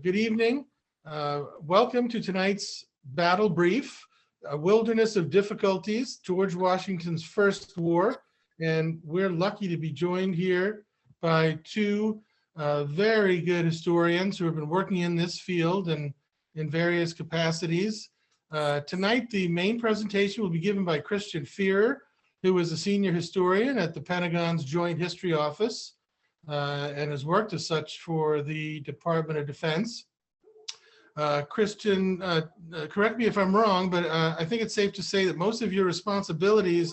Good evening. Welcome to tonight's battle brief, A Wilderness of Difficulties, George Washington's First War. And we're lucky to be joined here by two very good historians who have been working in this field and in various capacities. Tonight, the main presentation will be given by Christian Fearer, who is a senior historian at the Pentagon's Joint History Office and has worked as such for the Department of Defense. Christian, correct me if I'm wrong, but I think it's safe to say that most of your responsibilities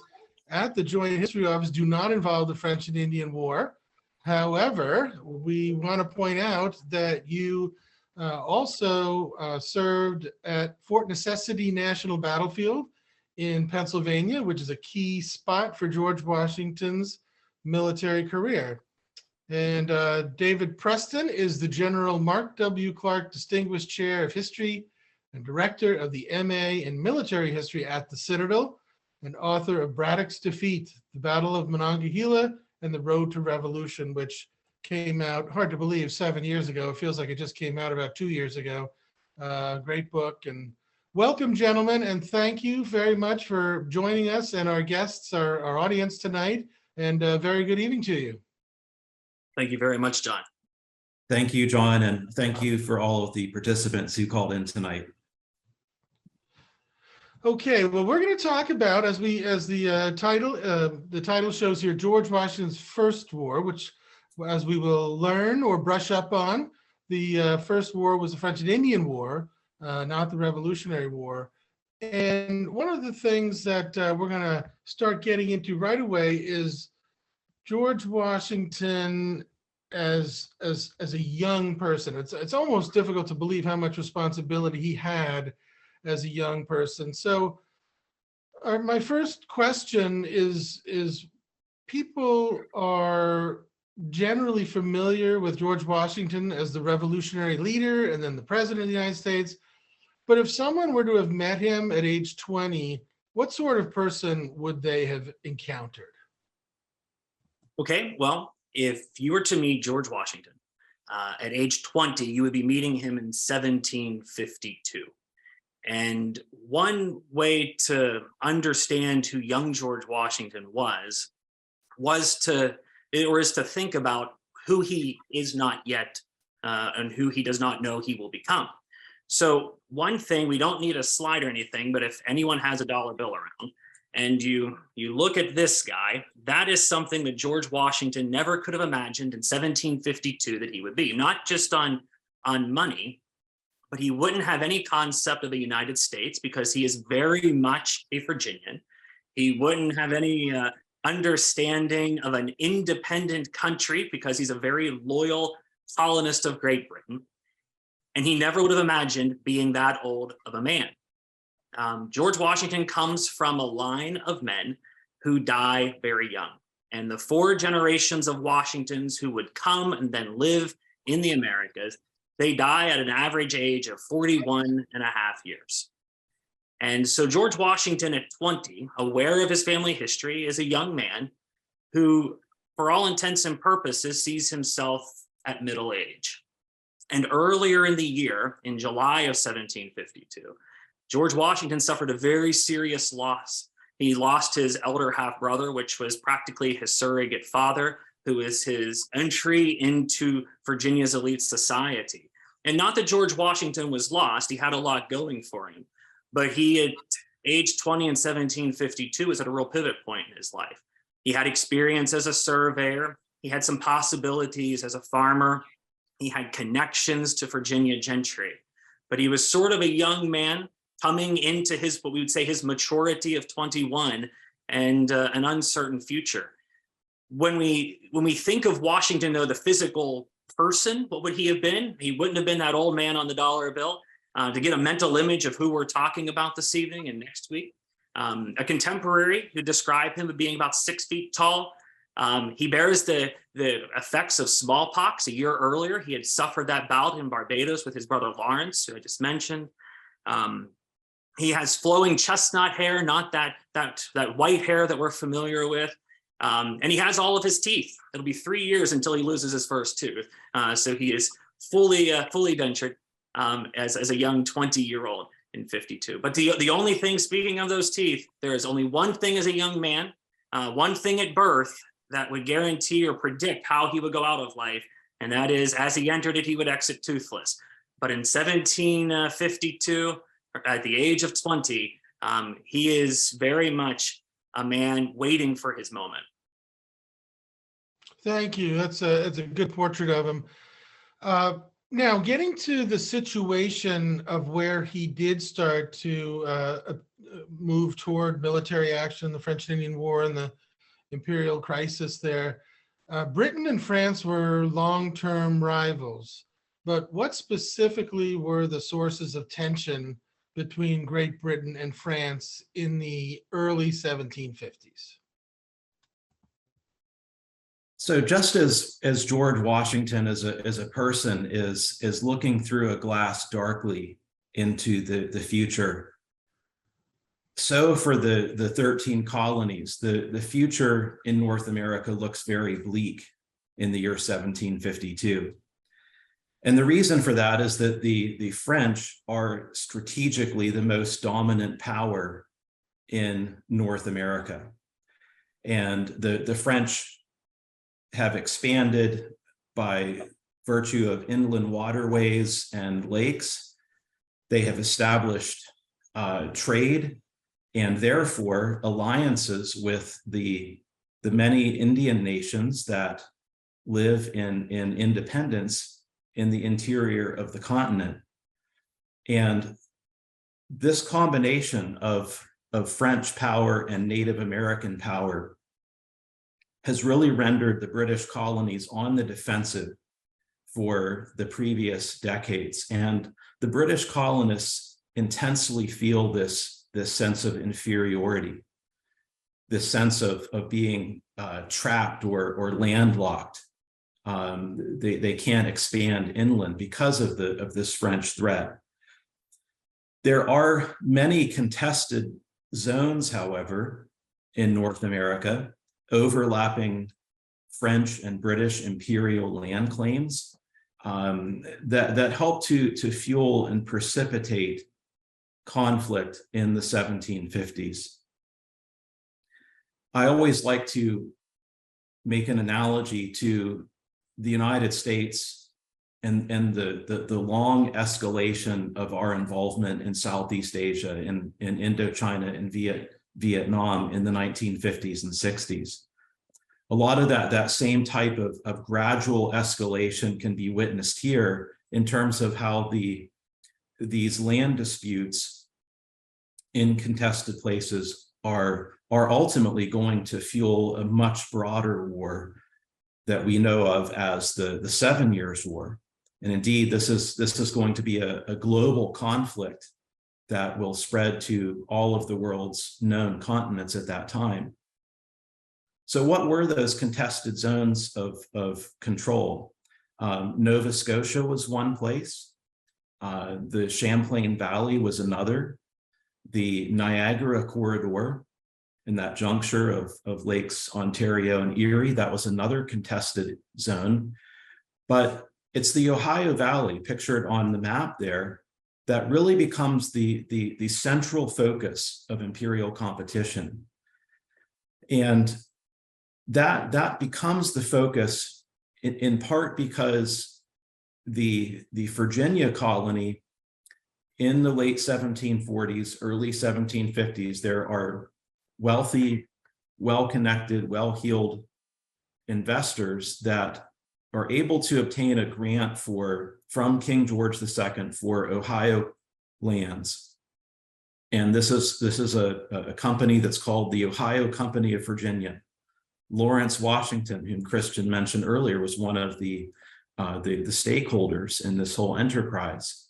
at the Joint History Office do not involve the French and Indian War. However, we want to point out that you also served at Fort Necessity National Battlefield in Pennsylvania, which is a key spot for George Washington's military career. And David Preston is the General Mark W. Clark Distinguished Chair of History and Director of the MA in Military History at the Citadel, and author of Braddock's Defeat, The Battle of Monongahela and the Road to Revolution, which came out, hard to believe, 7 years ago. It feels like it just came out about 2 years ago. Great book. And welcome, gentlemen, and thank you very much for joining us and our guests, our audience tonight, and very good evening to you. Thank you very much, John. Thank you, John, and thank you for all of the participants who called in tonight. Okay, well, we're going to talk about, as the title shows here, George Washington's First War, which, as we will learn or brush up on, the First War was the French and Indian War, not the Revolutionary War. And one of the things that we're going to start getting into right away is George Washington as a young person. It's almost difficult to believe how much responsibility he had as a young person. So my first question is people are generally familiar with George Washington as the revolutionary leader and then the president of the United States. But if someone were to have met him at age 20, what sort of person would they have encountered? Okay, well, if you were to meet George Washington at age 20, you would be meeting him in 1752. And one way to understand who young George Washington was to think about who he is not yet and who he does not know he will become. So one thing, we don't need a slide or anything, but if anyone has a dollar bill around, and you look at this guy, that is something that George Washington never could have imagined in 1752 that he would be. Not just on money, but he wouldn't have any concept of the United States because he is very much a Virginian. He wouldn't have any understanding of an independent country because he's a very loyal colonist of Great Britain. And he never would have imagined being that old of a man. George Washington comes from a line of men who die very young. And the 4 generations of Washingtons who would come and then live in the Americas, they die at an average age of 41 and a half years. And so George Washington at 20, aware of his family history, is a young man who, for all intents and purposes, sees himself at middle age. And earlier in the year, in July of 1752, George Washington suffered a very serious loss. He lost his elder half-brother, which was practically his surrogate father, who is his entry into Virginia's elite society. And not that George Washington was lost, he had a lot going for him, but he at age 20 in 1752 was at a real pivot point in his life. He had experience as a surveyor, he had some possibilities as a farmer, he had connections to Virginia gentry, but he was sort of a young man coming into what we would say his maturity of 21 and an uncertain future. When we think of Washington, though, the physical person, what would he have been? He wouldn't have been that old man on the dollar bill. To get a mental image of who we're talking about this evening and next week, a contemporary who described him as being about 6 feet tall. He bears the effects of smallpox. A year earlier, he had suffered that bout in Barbados with his brother Lawrence, who I just mentioned. He has flowing chestnut hair, not that white hair that we're familiar with. And he has all of his teeth. It'll be 3 years until he loses his first tooth. So he is fully ventured as a young 20-year-old in 52. But the only thing, speaking of those teeth, there is only one thing as a young man, one thing at birth that would guarantee or predict how he would go out of life, and that is, as he entered it, he would exit toothless. But in 1752, at the age of 20, he is very much a man waiting for his moment. Thank you. That's a good portrait of him. Now, getting to the situation of where he did start to move toward military action, the French and Indian War and the Imperial crisis there, Britain and France were long-term rivals. But what specifically were the sources of tension between Great Britain and France in the early 1750s? So just as George Washington as a person is looking through a glass darkly into the future, so for the 13 colonies, the future in North America looks very bleak in the year 1752. And the reason for that is that the French are strategically the most dominant power in North America. And the French have expanded by virtue of inland waterways and lakes. They have established trade and therefore alliances with the many Indian nations that live in independence in the interior of the continent. And this combination of French power and Native American power has really rendered the British colonies on the defensive for the previous decades. And the British colonists intensely feel this sense of inferiority, this sense of being trapped or landlocked. They can't expand inland because of this French threat. There are many contested zones, however, in North America, overlapping French and British imperial land claims that help to fuel and precipitate conflict in the 1750s. I always like to make an analogy to the United States and the long escalation of our involvement in Southeast Asia, in Indochina and Vietnam in the 1950s and 60s. A lot of that same type of gradual escalation can be witnessed here in terms of how these land disputes in contested places are ultimately going to fuel a much broader war that we know of as the 7 Years' War. And indeed, this is going to be a global conflict that will spread to all of the world's known continents at that time. So what were those contested zones of control? Nova Scotia was one place. The Champlain Valley was another. The Niagara Corridor in that juncture of Lakes Ontario and Erie, that was another contested zone. But it's the Ohio Valley, pictured on the map there, that really becomes the central focus of imperial competition. And that becomes the focus in part because the Virginia colony in the late 1740s, early 1750s, there are wealthy, well-connected, well-heeled investors that are able to obtain a grant from King George II for Ohio lands. And this is a company that's called the Ohio Company of Virginia. Lawrence Washington, whom Christian mentioned earlier, was one of the stakeholders in this whole enterprise.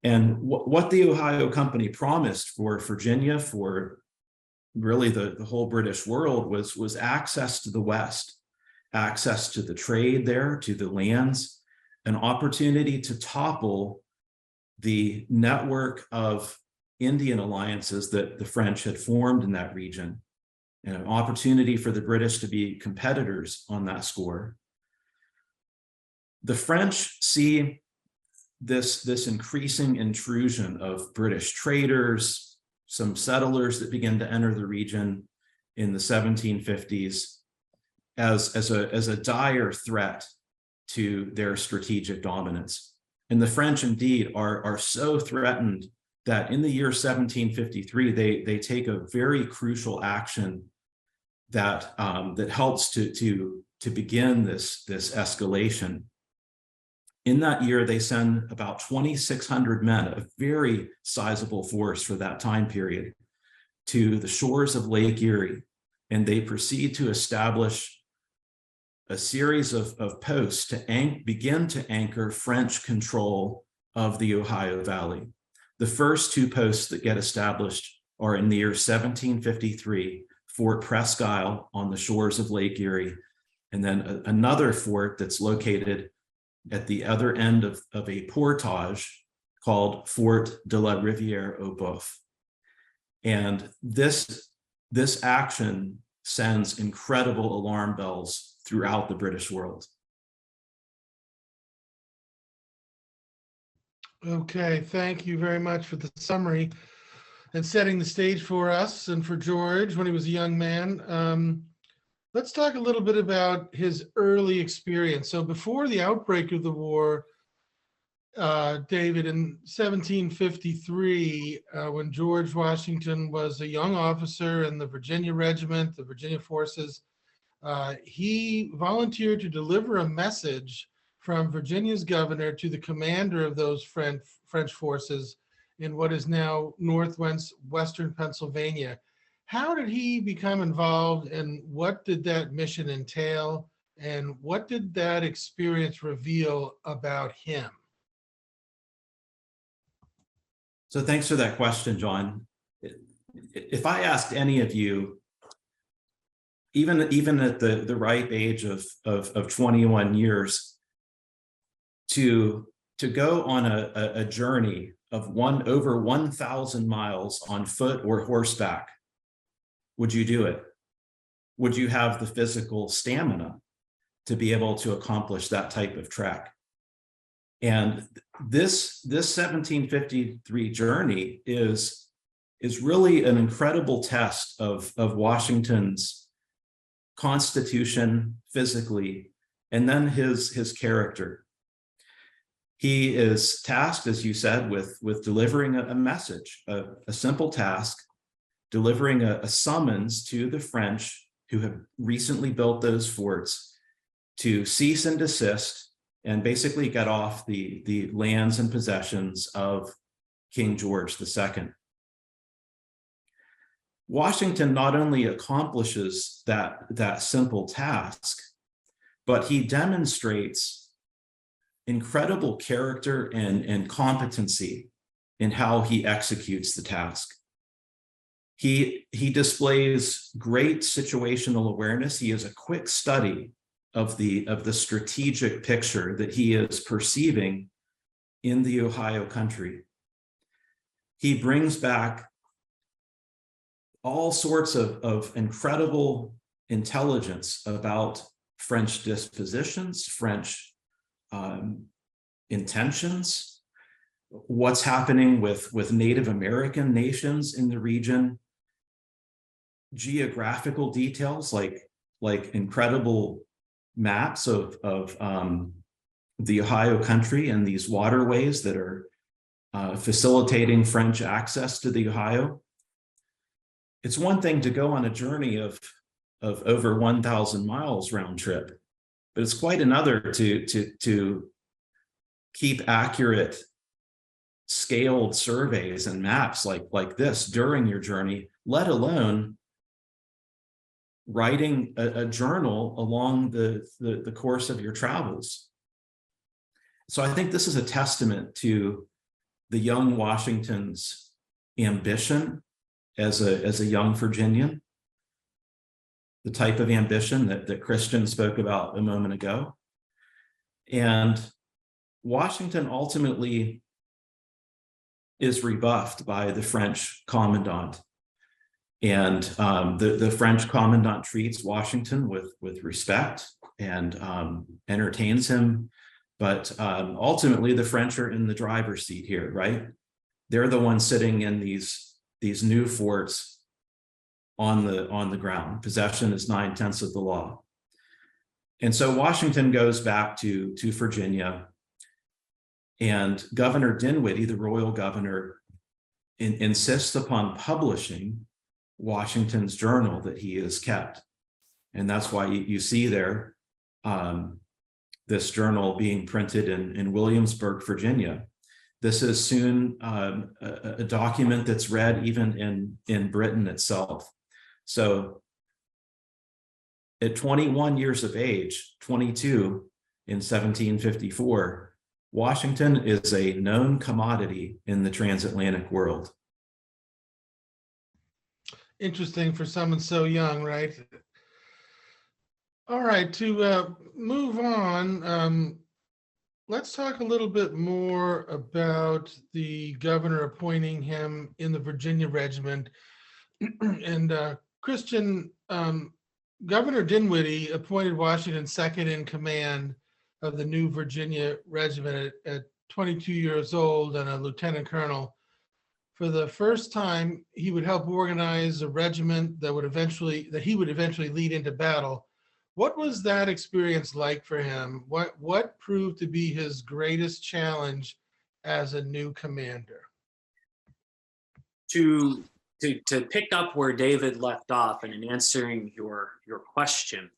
And what the Ohio Company promised for Virginia, for really the whole British world, was access to the West, access to the trade there, to the lands, an opportunity to topple the network of Indian alliances that the French had formed in that region, and an opportunity for the British to be competitors on that score. The French see this increasing intrusion of British traders, some settlers that begin to enter the region in the 1750s as a dire threat to their strategic dominance. And the French indeed are so threatened that in the year 1753, they take a very crucial action that helps to begin this escalation. In that year, they send about 2,600 men, a very sizable force for that time period, to the shores of Lake Erie, and they proceed to establish a series of posts to begin to anchor French control of the Ohio Valley. The first two posts that get established are in the year 1753, Fort Presque Isle on the shores of Lake Erie, and then another fort that's located at the other end of a portage called Fort de la Rivière au Boeuf. And this action sends incredible alarm bells throughout the British world. Okay, thank you very much for the summary and setting the stage for us and for George when he was a young man. Let's talk a little bit about his early experience. So before the outbreak of the war, David, in 1753, when George Washington was a young officer in the Virginia Regiment, the Virginia forces, he volunteered to deliver a message from Virginia's governor to the commander of those French forces in what is now northwestern Pennsylvania. How did he become involved, and what did that mission entail, and what did that experience reveal about him? So thanks for that question, John. If I asked any of you, even at the ripe age of 21 years, to go on a journey of over 1,000 miles on foot or horseback, would you do it? Would you have the physical stamina to be able to accomplish that type of trek? And this 1753 journey is really an incredible test of Washington's constitution physically, and then his character. He is tasked, as you said, with delivering a message, a simple task, delivering a summons to the French who have recently built those forts to cease and desist and basically get off the lands and possessions of King George II. Washington not only accomplishes that simple task, but he demonstrates incredible character and competency in how he executes the task. He displays great situational awareness. He is a quick study of the strategic picture that he is perceiving in the Ohio country. He brings back all sorts of incredible intelligence about French dispositions, French intentions, what's happening with Native American nations in the region, geographical details like incredible maps of the Ohio country and these waterways that are facilitating French access to the Ohio. It's one thing to go on a journey of over 1,000 miles round trip, but it's quite another to keep accurate scaled surveys and maps like this during your journey, let alone writing a journal along the course of your travels. So I think this is a testament to the young Washington's ambition as a young Virginian, the type of ambition that Christian spoke about a moment ago. And Washington ultimately is rebuffed by the French commandant. And the French commandant treats Washington with respect and entertains him But ultimately, the French are in the driver's seat here, right? They're the ones sitting in these new forts on the ground. Possession is 9/10 of the law. And so Washington goes back to Virginia, and Governor Dinwiddie, the royal governor, insists upon publishing Washington's journal that he has kept. And that's why you see there this journal being printed in Williamsburg, Virginia. This is soon a document that's read even in Britain itself. So at 21 years of age, 22 in 1754, Washington is a known commodity in the transatlantic world. Interesting for someone so young, right? All right, to move on, let's talk a little bit more about the governor appointing him in the Virginia Regiment. And Christian, Governor Dinwiddie appointed Washington second in command of the new Virginia Regiment at 22 years old and a lieutenant colonel. For the first time, he would help organize a regiment that he would eventually lead into battle. What was that experience like for him? What proved to be his greatest challenge as a new commander? To pick up where David left off and in answering your question,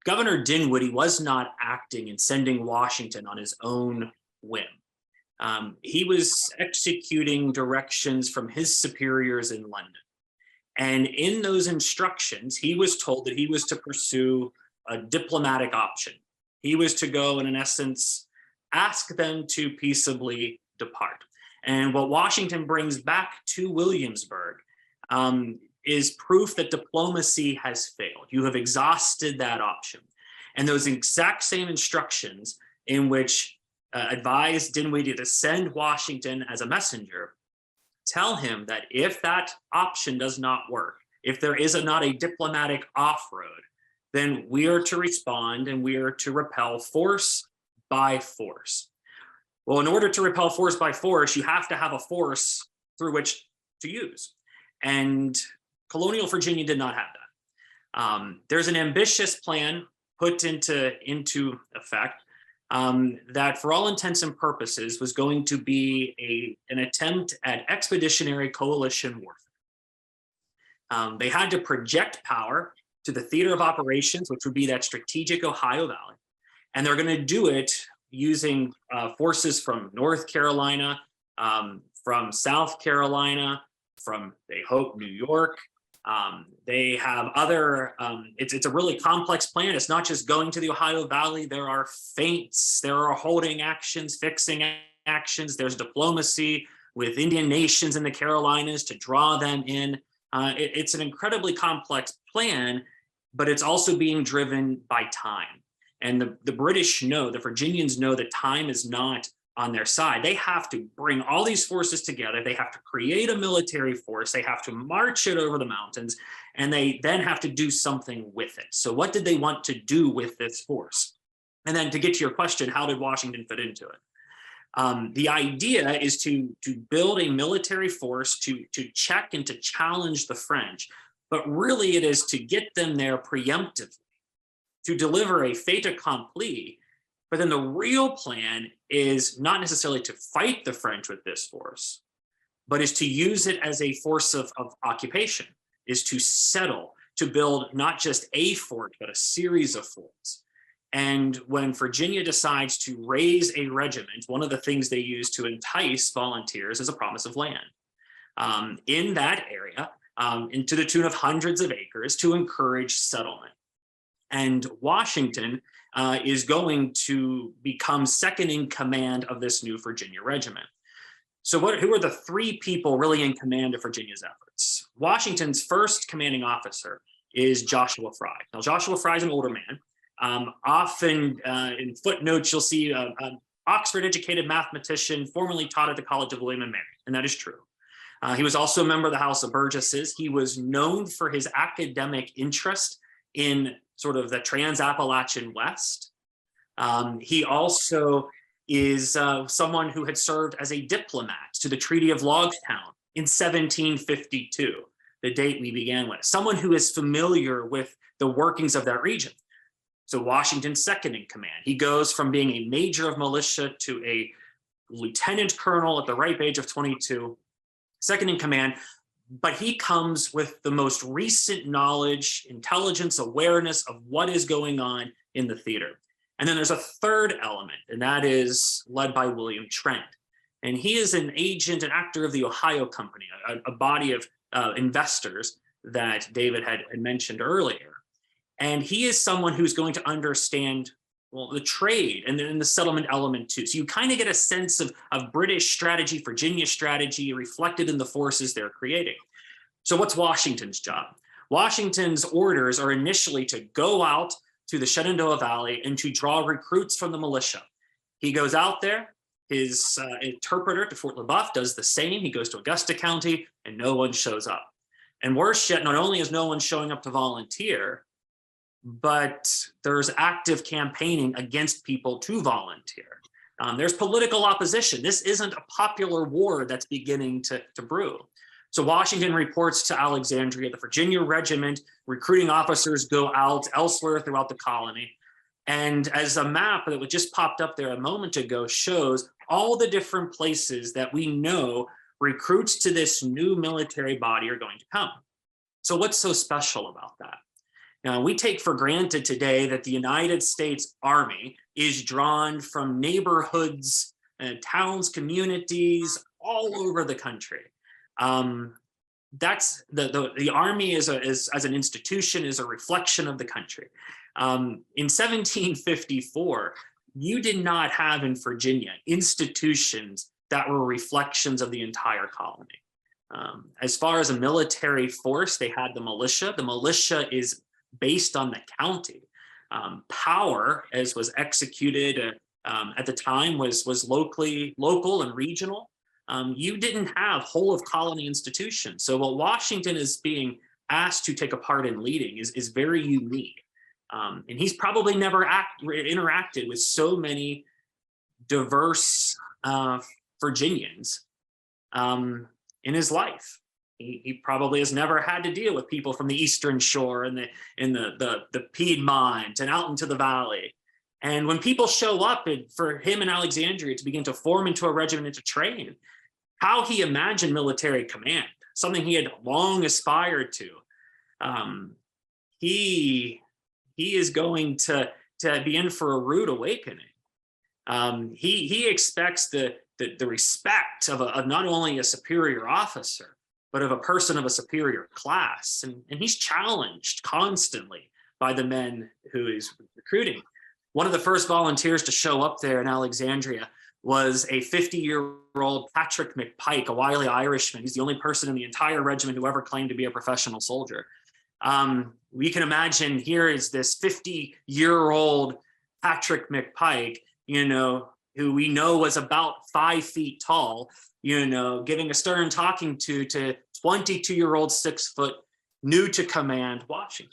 Governor Dinwiddie was not acting and sending Washington on his own whim. He was executing directions from his superiors in London. And in those instructions, he was told that he was to pursue a diplomatic option. He was to go and, in essence, ask them to peaceably depart. And what Washington brings back to Williamsburg is proof that diplomacy has failed. You have exhausted that option. And those exact same instructions in which advised Dinwiddie to send Washington as a messenger tell him that if that option does not work, if there is not a diplomatic off-road, then we are to respond and we are to repel force by force. Well, in order to repel force by force, you have to have a force through which to use. And colonial Virginia did not have that. There's an ambitious plan put into effect that for all intents and purposes was going to be an attempt at expeditionary coalition warfare. They had to project power to the theater of operations, which would be that strategic Ohio Valley. And they're going to do it using forces from North Carolina, from South Carolina, from, they hope, New York. They have other, it's a really complex plan. It's not just going to the Ohio Valley. There are feints, there are holding actions, fixing actions. There's diplomacy with Indian nations in the Carolinas to draw them in. It's an incredibly complex plan, but it's also being driven by time. And the British know, the Virginians know that time is not on their side. They have to bring all these forces together. They have to create a military force. They have to march it over the mountains, and they then have to do something with it. So what did they want to do with this force? And then to get to your question, how did Washington fit into it? The idea is to build a military force to check and to challenge the French, but really it is to get them there preemptively, to deliver a fait accompli. But then the real plan is not necessarily to fight the French with this force, but is to use it as a force of occupation, is to settle, to build not just a fort, but a series of forts. And when Virginia decides to raise a regiment, one of the things they use to entice volunteers is a promise of land in that area, and to the tune of hundreds of acres to encourage settlement. And Washington is going to become second in command of this new Virginia regiment. So who are the three people really in command of Virginia's efforts? Washington's first commanding officer is Joshua Fry. Now, Joshua Fry is an older man. Often in footnotes, you'll see an Oxford-educated mathematician formerly taught at the College of William and Mary, and that is true. He was also a member of the House of Burgesses. He was known for his academic interest in sort of the Trans-Appalachian West. He also is someone who had served as a diplomat to the Treaty of Logstown in 1752, the date we began with. Someone who is familiar with the workings of that region. So Washington's second in command. He goes from being a major of militia to a lieutenant colonel at the ripe age of 22, second in command, but he comes with the most recent knowledge, intelligence, awareness of what is going on in the theater. And then there's a third element, and that is led by William Trent. And he is an agent, an actor of the Ohio Company, a body of investors that David had mentioned earlier. And he is someone who's going to understand, well, the trade and then the settlement element too. So you kind of get a sense of British strategy, Virginia strategy reflected in the forces they're creating. So what's Washington's job? Washington's orders are initially to go out to the Shenandoah Valley and to draw recruits from the militia. He goes out there, his interpreter to Fort LaBeouf does the same. He goes to Augusta County and no one shows up. And worse yet, not only is no one showing up to volunteer, but there's active campaigning against people to volunteer. There's political opposition. This isn't a popular war that's beginning to brew. So Washington reports to Alexandria, the Virginia Regiment, recruiting officers go out elsewhere throughout the colony. And as a map that was just popped up there a moment ago shows all the different places that we know recruits to this new military body are going to come. So what's so special about that? Now, we take for granted today that the United States Army is drawn from neighborhoods, towns, communities all over the country. That's the Army as an institution is a reflection of the country. In 1754, you did not have in Virginia institutions that were reflections of the entire colony. As far as a military force, they had the militia. The militia is based on the county. Power, as was executed at the time, was local and regional. You didn't have whole of colony institutions. So what Washington is being asked to take a part in leading is very unique. And he's probably never interacted with so many diverse Virginians in his life. He probably has never had to deal with people from the Eastern Shore and the Piedmont and out into the valley. And when people show up for him in Alexandria to begin to form into a regiment and to train, how he imagined military command, something he had long aspired to, he is going to be in for a rude awakening. He expects the respect of not only a superior officer, but of a person of a superior class. And he's challenged constantly by the men who he's recruiting. One of the first volunteers to show up there in Alexandria was a 50-year-old Patrick McPike, a wily Irishman. He's the only person in the entire regiment who ever claimed to be a professional soldier. We can imagine here is this 50-year-old Patrick McPike, who we know was about 5 feet tall, giving a stern talking to 22-year-old 6 foot, new to command Washington.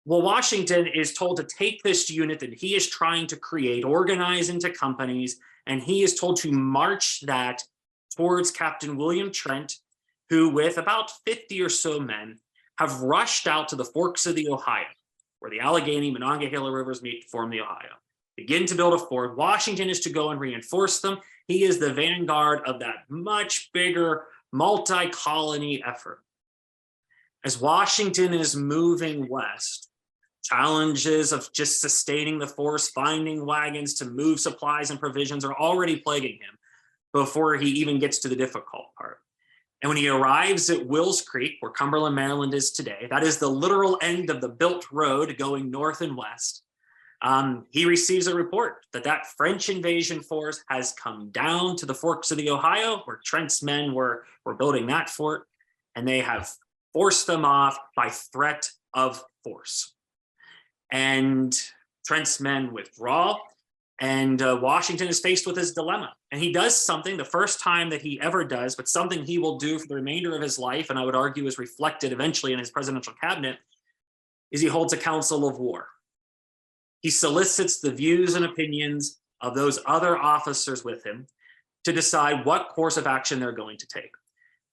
Well, Washington is told to take this unit that he is trying to create, organize into companies, and he is told to march that towards Captain William Trent, who with about 50 or so men have rushed out to the forks of the Ohio, where the Allegheny, Monongahela rivers meet to form the Ohio. Begin to build a fort. Washington is to go and reinforce them. He is the vanguard of that much bigger multi-colony effort. As Washington is moving west, challenges of just sustaining the force, finding wagons to move supplies and provisions are already plaguing him before he even gets to the difficult part. And when he arrives at Wills Creek, where Cumberland, Maryland is today, that is the literal end of the built road going north and west. He receives a report that French invasion force has come down to the forks of the Ohio, where Trent's men were building that fort, and they have forced them off by threat of force. And Trent's men withdraw, and Washington is faced with his dilemma. And he does something, the first time that he ever does, but something he will do for the remainder of his life, and I would argue is reflected eventually in his presidential cabinet, is he holds a council of war. He solicits the views and opinions of those other officers with him to decide what course of action they're going to take.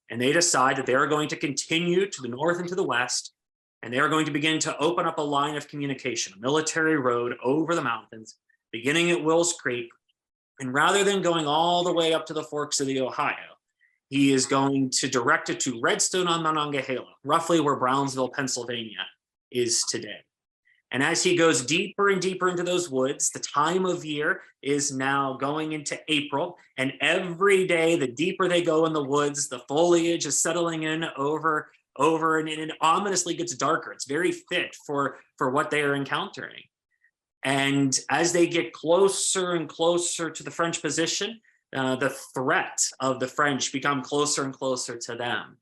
And they decide that they're going to continue to the north and to the west, and they're going to begin to open up a line of communication, a military road over the mountains, beginning at Wills Creek. And rather than going all the way up to the forks of the Ohio, he is going to direct it to Redstone on Monongahela, roughly where Brownsville, Pennsylvania is today. And as he goes deeper and deeper into those woods, the time of year is now going into April. And every day, the deeper they go in the woods, the foliage is settling in over, and it ominously gets darker. It's very fit for what they are encountering. And as they get closer and closer to the French position, the threat of the French become closer and closer to them.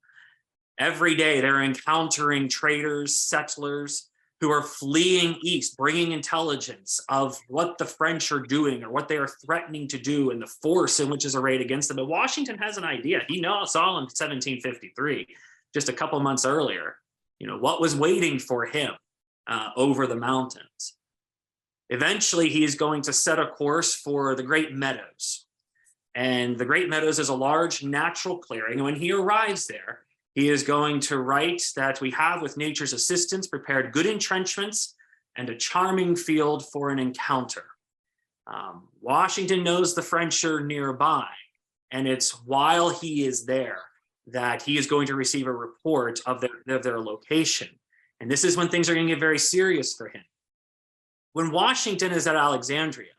Every day, they're encountering traders, settlers, who are fleeing east, bringing intelligence of what the French are doing or what they are threatening to do and the force in which is arrayed against them. But Washington has an idea. He saw in 1753, just a couple months earlier, what was waiting for him over the mountains. Eventually, he is going to set a course for the Great Meadows. And the Great Meadows is a large natural clearing. And when he arrives there, he is going to write that we have, with nature's assistance, prepared good entrenchments and a charming field for an encounter. Washington knows the French are nearby, and it's while he is there that he is going to receive a report of their location. And this is when things are going to get very serious for him. When Washington is at Alexandria,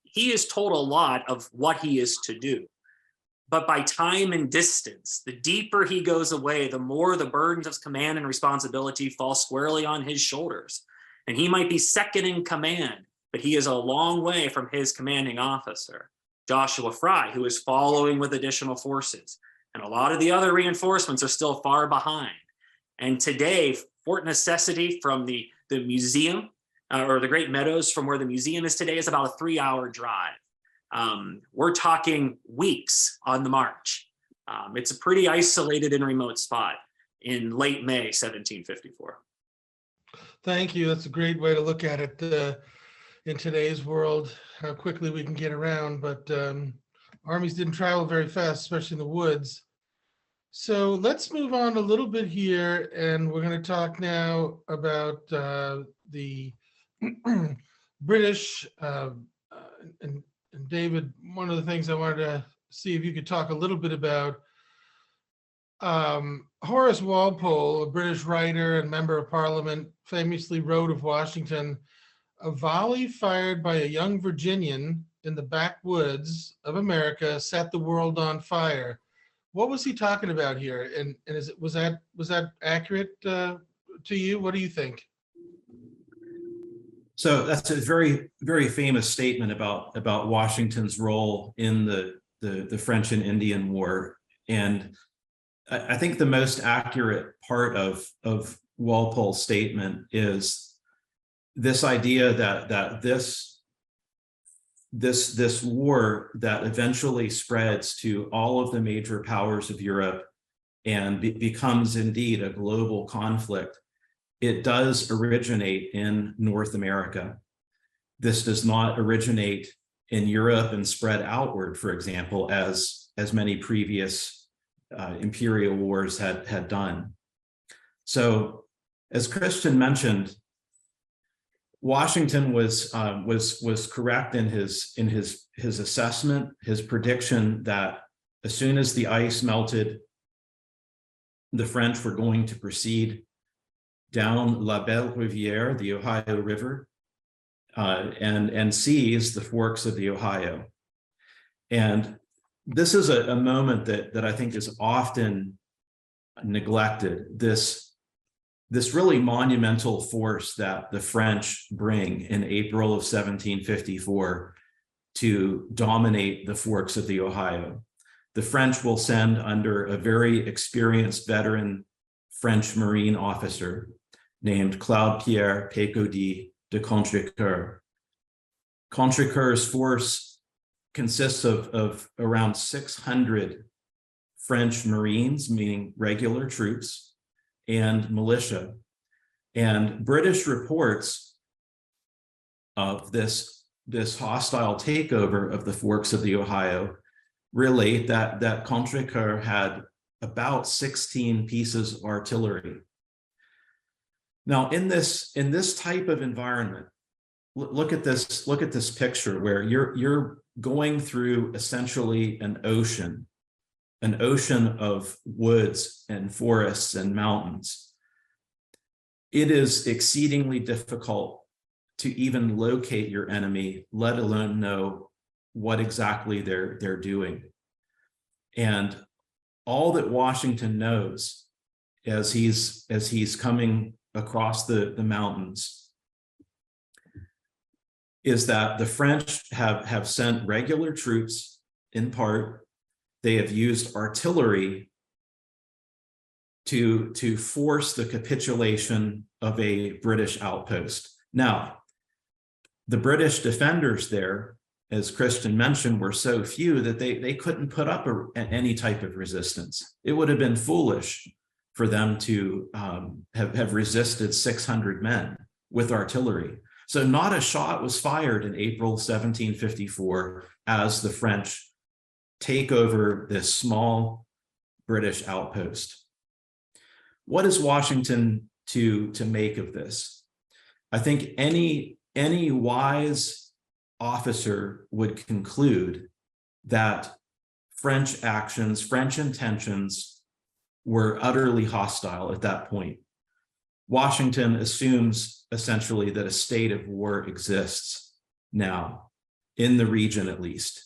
he is told a lot of what he is to do. But by time and distance, the deeper he goes away, the more the burdens of command and responsibility fall squarely on his shoulders. And he might be second in command, but he is a long way from his commanding officer, Joshua Fry, who is following with additional forces. And a lot of the other reinforcements are still far behind. And today, Fort Necessity from the museum, or the Great Meadows from where the museum is today, is about a 3-hour drive. We're talking weeks on the march. It's a pretty isolated and remote spot in late May 1754. Thank you. That's a great way to look at it in today's world, how quickly we can get around. But armies didn't travel very fast, especially in the woods. So let's move on a little bit here, and we're going to talk now about the British. And David, one of the things I wanted to see if you could talk a little bit about, Horace Walpole, a British writer and member of Parliament, famously wrote of Washington, "A volley fired by a young Virginian in the backwoods of America set the world on fire." What was he talking about here? And was that accurate to you? What do you think? So that's a very, very famous statement about Washington's role in the French and Indian War. And I think the most accurate part of Walpole's statement is this idea that this war that eventually spreads to all of the major powers of Europe and becomes indeed a global conflict, it does originate in North America. This does not originate in Europe and spread outward, for example, as many previous imperial wars had done. So, as Christian mentioned, Washington was correct in his assessment, his prediction that as soon as the ice melted, the French were going to proceed down La Belle Riviere, the Ohio River, and seize the forks of the Ohio. And this is a moment that I think is often neglected, this really monumental force that the French bring in April of 1754 to dominate the forks of the Ohio. The French will send under a very experienced veteran French Marine officer named Claude-Pierre Pécaudie de Contrecoeur. Contrecoeur's force consists of around 600 French Marines, meaning regular troops, and militia. And British reports of this hostile takeover of the forks of the Ohio relate that Contrecoeur had about 16 pieces of artillery. Now, in this type of environment, look at this picture where you're going through essentially an ocean of woods and forests and mountains. It is exceedingly difficult to even locate your enemy, let alone know what exactly they're doing. And all that Washington knows as he's coming across the mountains is that the French have sent regular troops in part. They have used artillery to force the capitulation of a British outpost. Now, the British defenders there, as Christian mentioned, were so few that they couldn't put up any type of resistance. It would have been foolish for them to have resisted 600 men with artillery. So not a shot was fired in April 1754 as the French take over this small British outpost. What is Washington to make of this? I think any wise officer would conclude that French actions, French intentions were utterly hostile at that point. Washington assumes essentially that a state of war exists now, in the region at least.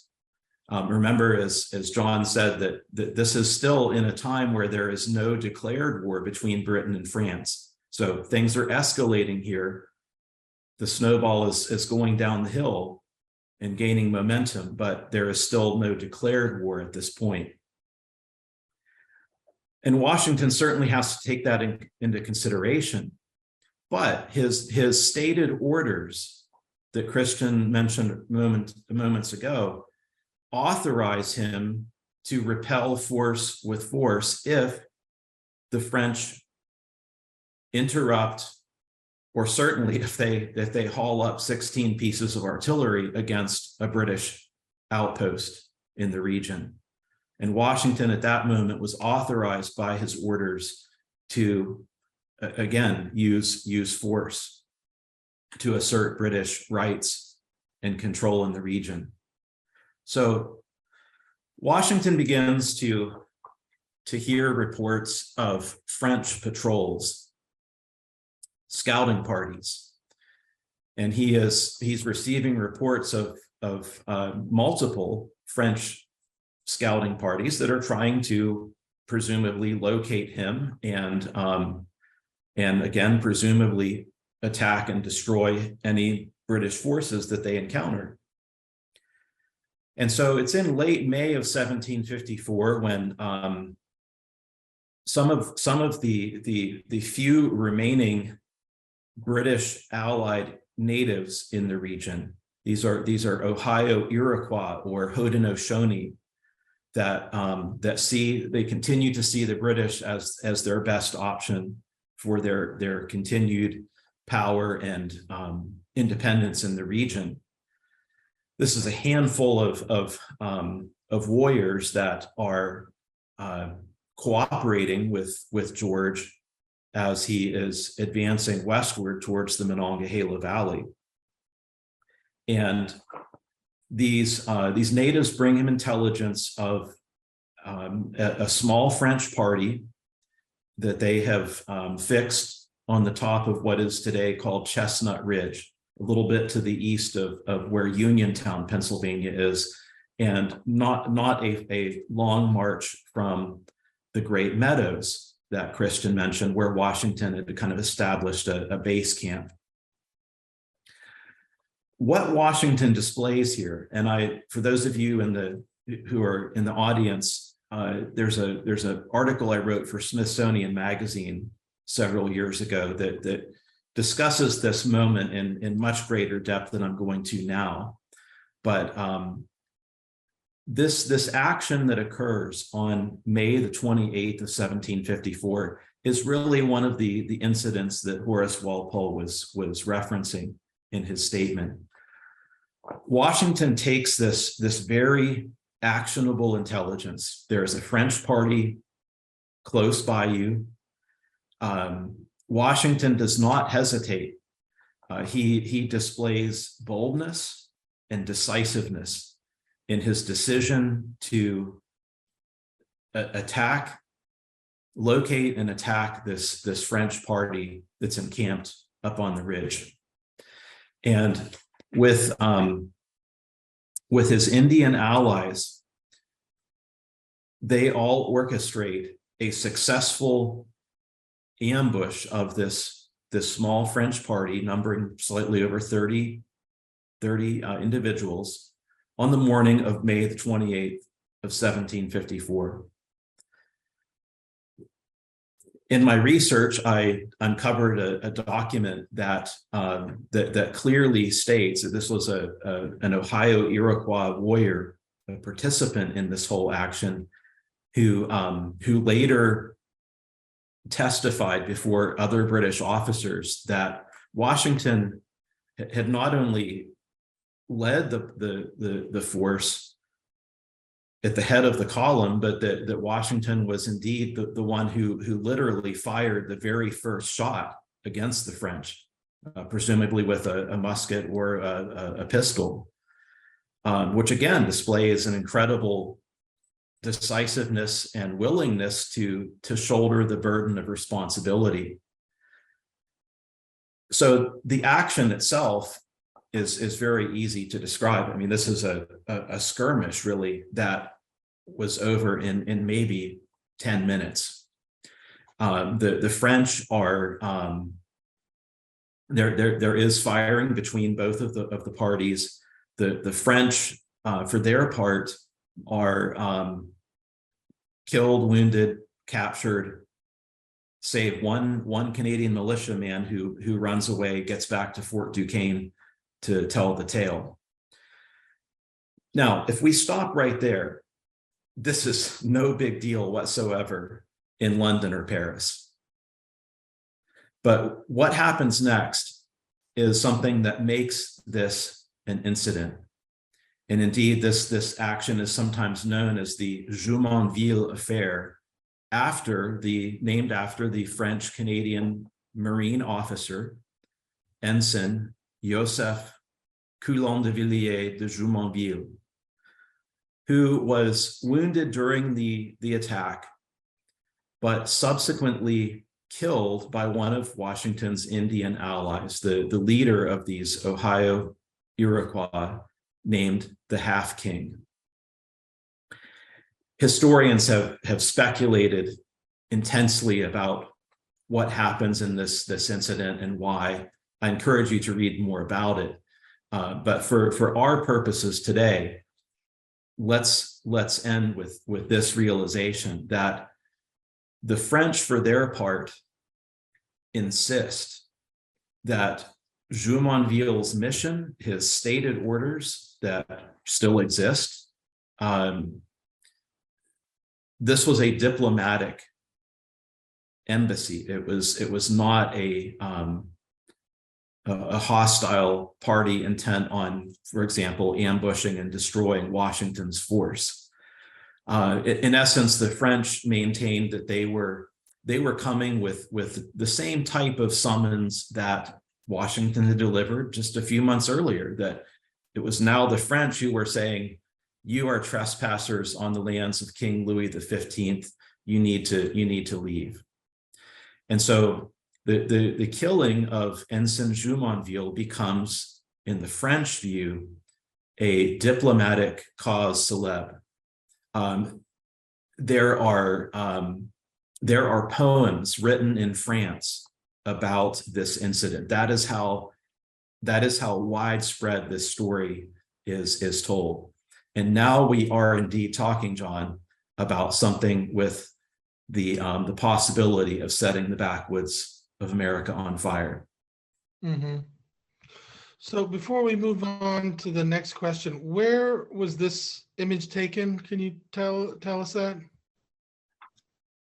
Remember, as John said, that this is still in a time where there is no declared war between Britain and France. So things are escalating here. The snowball is going down the hill and gaining momentum, but there is still no declared war at this point. And Washington certainly has to take that into consideration. But his stated orders that Christian mentioned moments ago authorize him to repel force with force if the French interrupt, or certainly if they haul up 16 pieces of artillery against a British outpost in the region. And Washington at that moment was authorized by his orders to, again, use force to assert British rights and control in the region. So Washington begins to hear reports of French patrols, scouting parties, and he's receiving reports of multiple French scouting parties that are trying to presumably locate him and again presumably attack and destroy any British forces that they encounter. And so it's in late May of 1754 when some of the few remaining British allied natives in the region, these are Ohio Iroquois or Haudenosaunee, they continue to see the British as their best option for their continued power and independence in the region. This is a handful of warriors that are cooperating with George as he is advancing westward towards the Monongahela Valley. And these natives bring him intelligence of a small French party that they have fixed on the top of what is today called Chestnut Ridge, a little bit to the east of where Uniontown, Pennsylvania is, and not a long march from the Great Meadows that Christian mentioned, where Washington had kind of established a base camp. What Washington displays here, and for those of you who are in the audience, there's an article I wrote for Smithsonian Magazine several years ago that discusses this moment in much greater depth than I'm going to now. But this action that occurs on May the 28th of 1754 is really one of the incidents that Horace Walpole was referencing in his statement. Washington takes this very actionable intelligence. There's a French party close by you. Washington does not hesitate. He displays boldness and decisiveness in his decision to locate and attack this French party that's encamped up on the ridge. And with his Indian allies, they all orchestrate a successful ambush of this small French party, numbering slightly over 30 individuals, on the morning of May the 28th of 1754. In my research, I uncovered a document that clearly states that this was an Ohio Iroquois warrior, a participant in this whole action, who later testified before other British officers that Washington had not only led the force at the head of the column, but that Washington was indeed the one who literally fired the very first shot against the French, presumably with a musket or a pistol, which again displays an incredible decisiveness and willingness to shoulder the burden of responsibility. So the action itself is very easy to describe. I mean, this is a skirmish really that was over in maybe 10 minutes. The French are there is firing between both of the parties. The French, for their part, are killed, wounded, captured, save one Canadian militiaman who runs away, gets back to Fort Duquesne to tell the tale. Now, if we stop right there, this is no big deal whatsoever in London or Paris. But what happens next is something that makes this an incident. And indeed, this action is sometimes known as the Jumonville affair, named after the French-Canadian Marine officer, Ensign Joseph Coulon de Villiers de Jumonville, who was wounded during the attack, but subsequently killed by one of Washington's Indian allies, the leader of these Ohio Iroquois, named the Half King. Historians have speculated intensely about what happens in this incident and why. I encourage you to read more about it. But for our purposes today, let's end with this realization that the French, for their part, insist that Jumonville's mission, his stated orders that still exist, this was a diplomatic embassy. It was not a hostile party intent on, for example, ambushing and destroying Washington's force. In essence, the French maintained that they were coming with the same type of summons that Washington had delivered just a few months earlier, that it was now the French who were saying, you are trespassers on the lands of King Louis XV. You need to leave. And so the killing of Ensign Jumonville becomes, in the French view, a diplomatic cause célèbre. There are poems written in France about this incident. That is how widespread this story is told. And now we are indeed talking, John, about something with the possibility of setting the backwoods of America on fire. Mm-hmm. So before we move on to the next question, where was this image taken? Can you tell us that?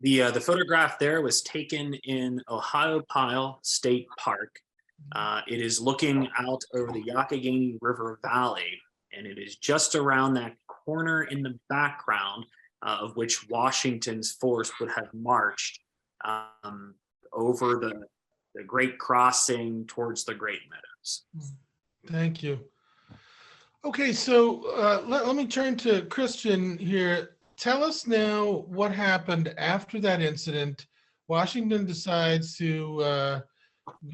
The photograph there was taken in Ohiopyle State Park. It is looking out over the Youghiogheny River Valley, and it is just around that corner in the background of which Washington's force would have marched over the Great Crossing towards the Great Meadows. Thank you. Okay, so let me turn to Christian here. Tell us now what happened after that incident. Washington decides to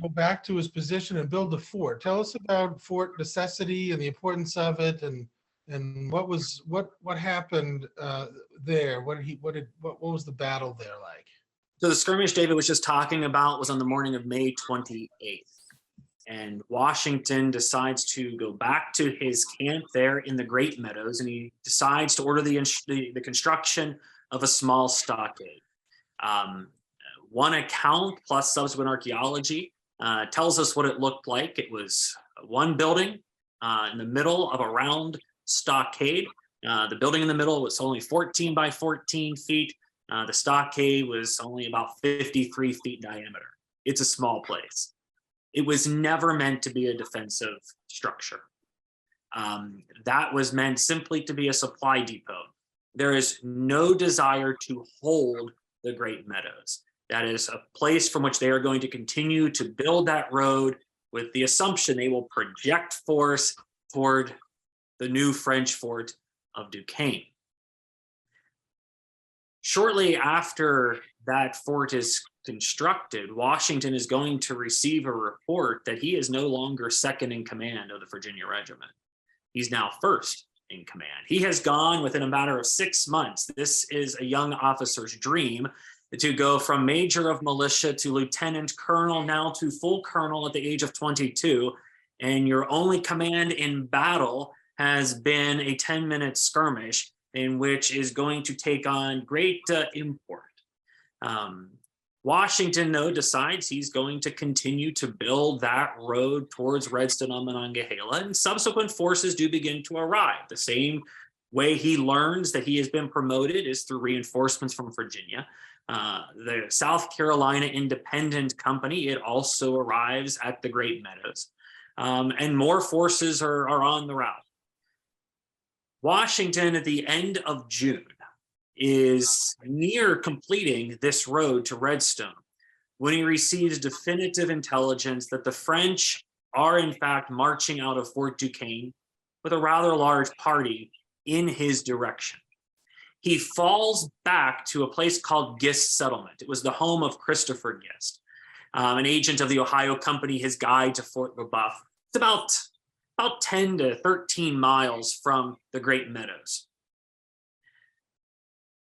go back to his position and build the fort. Tell us about fort necessity and the importance of it, and what happened there. What was the battle there like? So the skirmish David was just talking about was on the morning of May 28th. And Washington decides to go back to his camp there in the Great Meadows, and he decides to order the construction of a small stockade. One account plus subsequent archaeology tells us what it looked like. It was one building in the middle of a round stockade. The building in the middle was only 14 by 14 feet. The stockade was only about 53 feet diameter. It's a small place. It was never meant to be a defensive structure. That was meant simply to be a supply depot. There is no desire to hold the Great Meadows. That is a place from which they are going to continue to build that road with the assumption they will project force toward the new French fort of Duquesne. Shortly after that fort is constructed, Washington is going to receive a report that he is no longer second in command of the Virginia Regiment. He's now first in command. He has gone within a matter of 6 months. This is a young officer's dream, to go from major of militia to lieutenant colonel, now to full colonel at the age of 22. And your only command in battle has been a 10-minute skirmish in which is going to take on great import. Washington, though, decides he's going to continue to build that road towards Redstone on Monongahela, and subsequent forces do begin to arrive. The same way he learns that he has been promoted is through reinforcements from Virginia. The South Carolina Independent Company, it also arrives at the Great Meadows, and more forces are on the route. Washington, at the end of June, is near completing this road to Redstone when he receives definitive intelligence that the French are in fact marching out of Fort Duquesne with a rather large party in his direction. He falls back to a place called Gist Settlement. It was the home of Christopher Gist, an agent of the Ohio Company, his guide to Fort LeBoeuf. It's about 10 to 13 miles from the Great Meadows.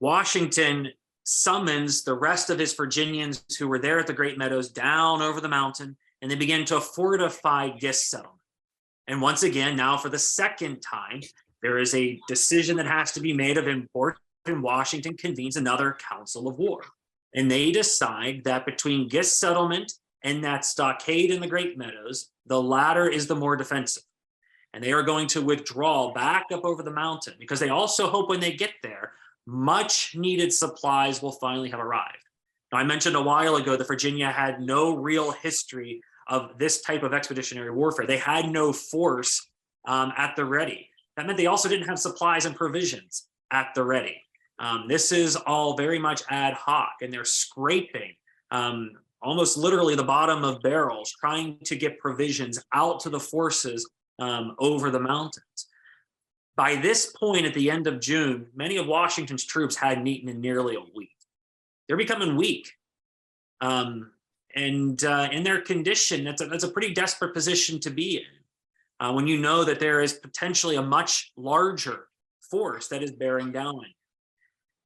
Washington summons the rest of his Virginians who were there at the Great Meadows down over the mountain, and they begin to fortify Gist Settlement. And once again, now for the second time, there is a decision that has to be made of import, and Washington convenes another council of war. And they decide that between Gist Settlement and that stockade in the Great Meadows, the latter is the more defensive. And they are going to withdraw back up over the mountain because they also hope when they get there, much needed supplies will finally have arrived. Now, I mentioned a while ago that Virginia had no real history of this type of expeditionary warfare. They had no force at the ready. That meant they also didn't have supplies and provisions at the ready. This is all very much ad hoc, and they're scraping almost literally the bottom of barrels, trying to get provisions out to the forces over the mountains. By this point, at the end of June, many of Washington's troops hadn't eaten in nearly a week. They're becoming weak. And in their condition, that's a pretty desperate position to be in when you know that there is potentially a much larger force that is bearing down.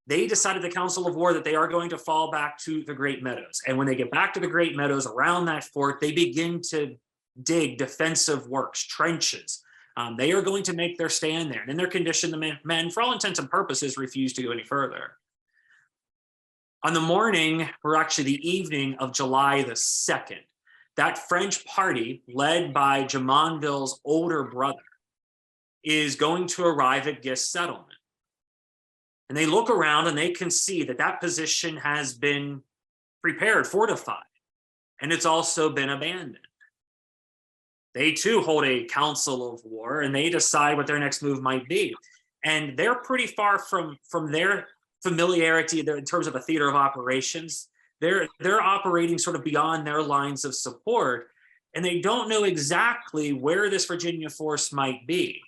They decided the Council of War that they are going to fall back to the Great Meadows. And when they get back to the Great Meadows around that fort, they begin to dig defensive works, trenches. They are going to make their stand there. And in their condition, the men, for all intents and purposes, refuse to go any further. On the morning, or actually the evening of July the 2nd, that French party, led by Jumonville's older brother, is going to arrive at Gist Settlement. And they look around and they can see that that position has been prepared, fortified, and it's also been abandoned. they too hold a council of war, and they decide what their next move might be. And they're pretty far from their familiarity in terms of a theater of operations. They're operating sort of beyond their lines of support, and they don't know exactly where this Virginia force might be.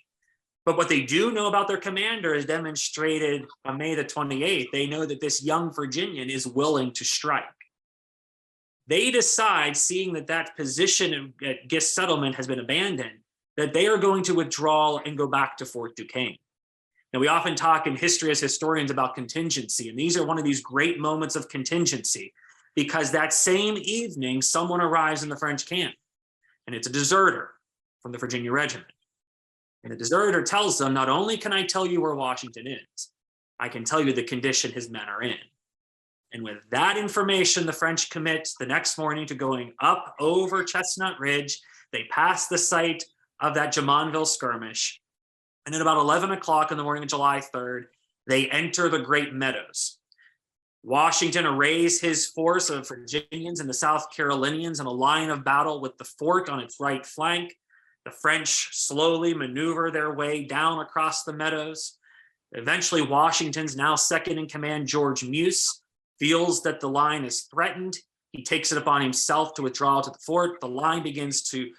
But what they do know about their commander is demonstrated on May the 28th. They know that this young Virginian is willing to strike. They decide, seeing that that position at Gist Settlement has been abandoned, that they are going to withdraw and go back to Fort Duquesne. Now, we often talk in history as historians about contingency, and these are one of these great moments of contingency, because that same evening, someone arrives in the French camp, and it's a deserter from the Virginia Regiment. And the deserter tells them, not only can I tell you where Washington is, I can tell you the condition his men are in. And with that information, the French commit the next morning to going up over Chestnut Ridge. They pass the site of that Jumonville skirmish. And at about 11 o'clock in the morning of July 3rd, they enter the Great Meadows. Washington arrays his force of Virginians and the South Carolinians in a line of battle with the fort on its right flank. The French slowly maneuver their way down across the meadows. Eventually, Washington's now second in command, George Muse, feels that the line is threatened. He takes it upon himself to withdraw to the fort. The line begins to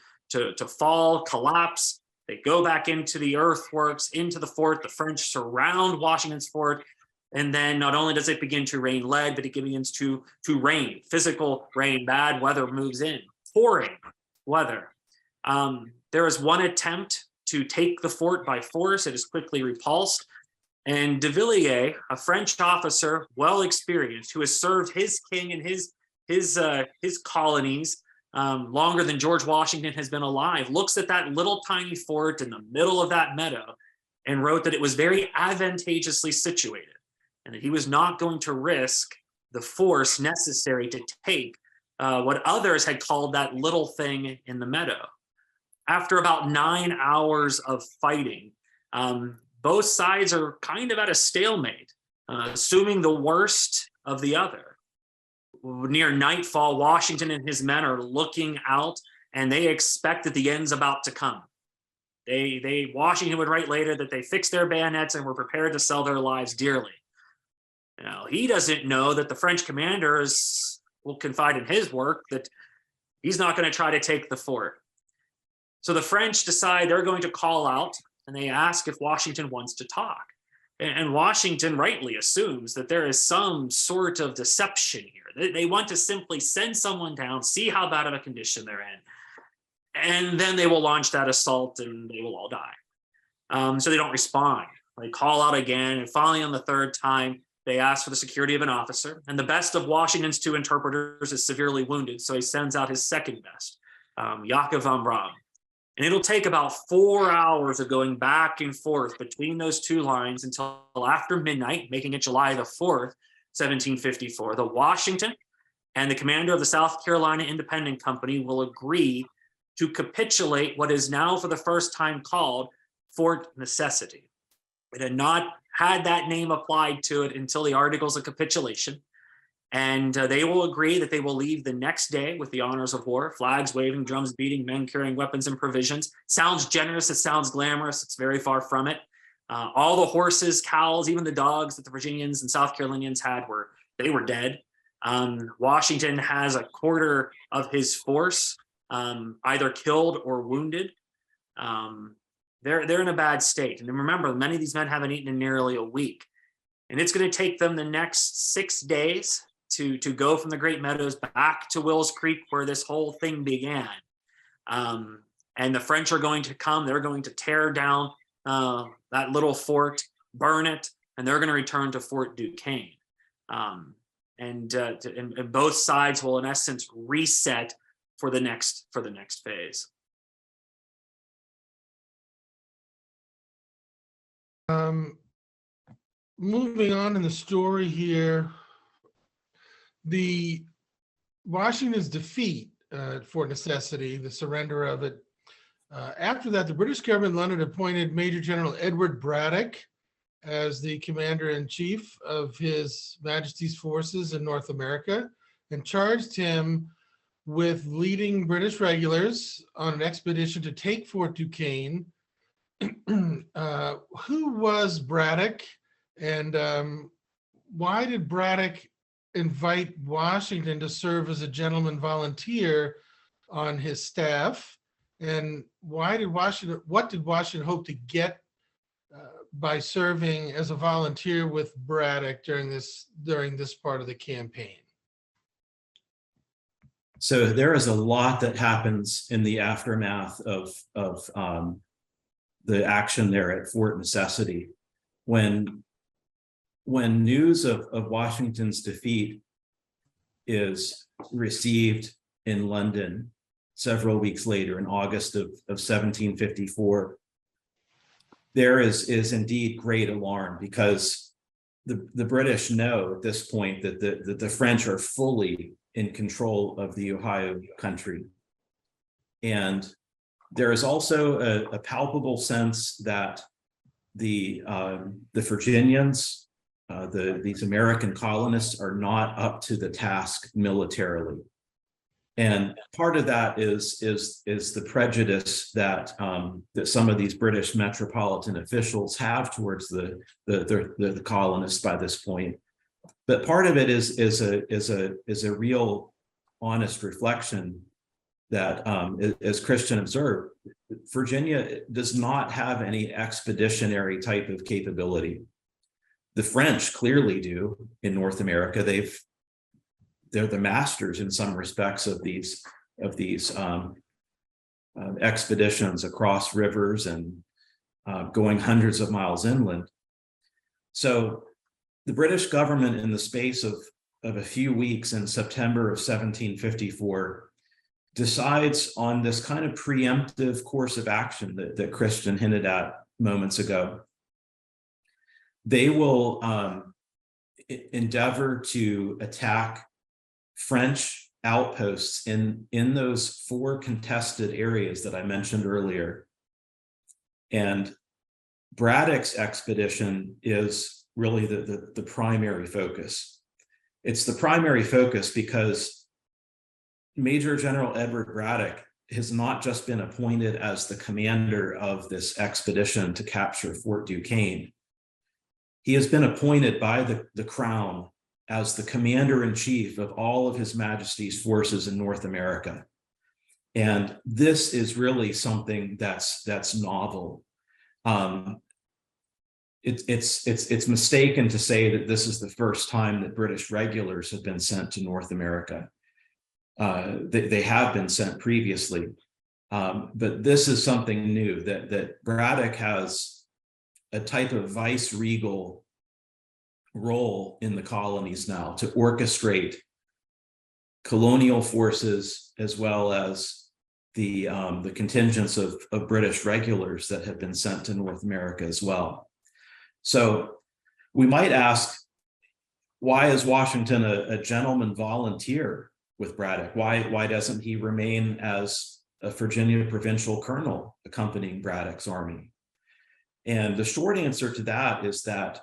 fall, collapse. They go back into the earthworks, into the fort. The French surround Washington's fort. And then not only does it begin to rain lead, but it begins to rain, physical rain, bad weather moves in, pouring weather. There is one attempt to take the fort by force. It is quickly repulsed. And de Villiers, a French officer, well experienced, who has served his king and his colonies longer than George Washington has been alive, looks at that little tiny fort in the middle of that meadow and wrote that it was very advantageously situated, and that he was not going to risk the force necessary to take what others had called that little thing in the meadow. After about 9 hours of fighting, both sides are kind of at a stalemate, assuming the worst of the other. Near nightfall, Washington and his men are looking out, and they expect that the end's about to come. Washington would write later that they fixed their bayonets and were prepared to sell their lives dearly. Now, he doesn't know that the French commander will confide in his work that he's not going to try to take the fort. So the French decide they're going to call out, and they ask if Washington wants to talk. And Washington rightly assumes that there is some sort of deception here. They want to simply send someone down, see how bad of a condition they're in, and then they will launch that assault and they will all die. So they don't respond. They call out again, and finally on the third time, they ask for the security of an officer. And the best of Washington's two interpreters is severely wounded, so he sends out his second best, Jacob von Braun. And it'll take about 4 hours of going back and forth between those two lines until after midnight, making it July the 4th, 1754. The Washington and the commander of the South Carolina Independent Company will agree to capitulate what is now for the first time called Fort Necessity. It had not had that name applied to it until the Articles of Capitulation. And they will agree that they will leave the next day with the honors of war, flags waving, drums beating, men carrying weapons and provisions. Sounds generous, it sounds glamorous, it's very far from it. All the horses, cows, even the dogs that the Virginians and South Carolinians had were dead. Washington has a quarter of his force either killed or wounded. They're in a bad state. And remember, many of these men haven't eaten in nearly a week. And it's going to take them the next 6 days to go from the Great Meadows back to Wills Creek, where this whole thing began. And the French are going to come, they're going to tear down that little fort, burn it, and they're going to return to Fort Duquesne. And both sides will, in essence, reset for the next phase. Moving on in the story here, the Washington's defeat at Fort Necessity, the surrender of it. After that, the British government in London appointed Major General Edward Braddock as the commander-in-chief of His Majesty's forces in North America and charged him with leading British regulars on an expedition to take Fort Duquesne. Who was Braddock, and why did Braddock invite Washington to serve as a gentleman volunteer on his staff? And what did Washington hope to get by serving as a volunteer with Braddock during this part of the campaign? So there is a lot that happens in the aftermath of the action there at Fort Necessity. When news of Washington's defeat is received in London several weeks later, in August of 1754, there is indeed great alarm, because the British know at this point that the French are fully in control of the Ohio country. And there is also a palpable sense that the Virginians, these American colonists, are not up to the task militarily. And part of that is the prejudice that that some of these British metropolitan officials have towards the colonists by this point. But part of it is a real honest reflection that, as Christian observed, Virginia does not have any expeditionary type of capability. The French clearly do in North America. They're the masters in some respects of these expeditions across rivers and going hundreds of miles inland. So the British government, in the space of a few weeks in September of 1754, decides on this kind of preemptive course of action that Christian hinted at moments ago. They will endeavor to attack French outposts in those 4 contested areas that I mentioned earlier. And Braddock's expedition is really the primary focus. It's the primary focus because Major General Edward Braddock has not just been appointed as the commander of this expedition to capture Fort Duquesne. He has been appointed by the Crown as the commander-in-chief of all of His Majesty's forces in North America. And this is really something that's novel. It's mistaken to say that this is the first time that British regulars have been sent to North America. They have been sent previously, but this is something new, that Braddock has a type of vice-regal role in the colonies now to orchestrate colonial forces as well as the contingents of British regulars that have been sent to North America as well. So we might ask, why is Washington a gentleman volunteer with Braddock? Why doesn't he remain as a Virginia provincial colonel accompanying Braddock's army? And the short answer to that is that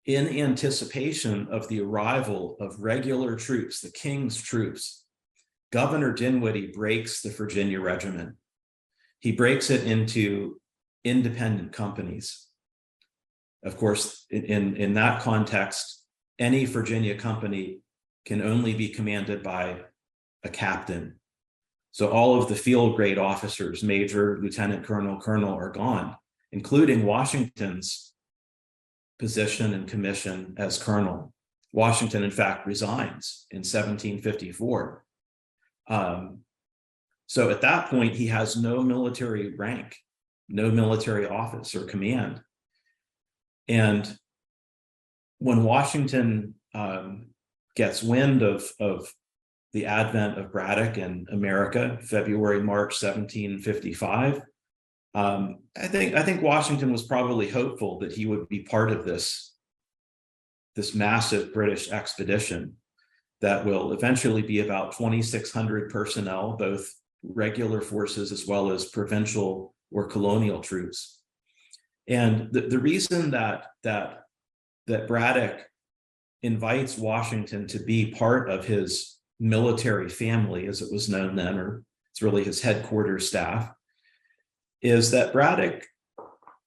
in anticipation of the arrival of regular troops, the King's troops, Governor Dinwiddie breaks the Virginia Regiment. He breaks it into independent companies. Of course, in that context, any Virginia company can only be commanded by a captain. So all of the field grade officers, major, lieutenant colonel, are gone, including Washington's position and commission as colonel. Washington, in fact, resigns in 1754. So at that point, he has no military rank, no military office or command. And when Washington gets wind of the advent of Braddock in America, February, March 1755, I think Washington was probably hopeful that he would be part of this massive British expedition that will eventually be about 2,600 personnel, both regular forces as well as provincial or colonial troops. And the reason that Braddock invites Washington to be part of his military family, as it was known then, or it's really his headquarters staff, is that Braddock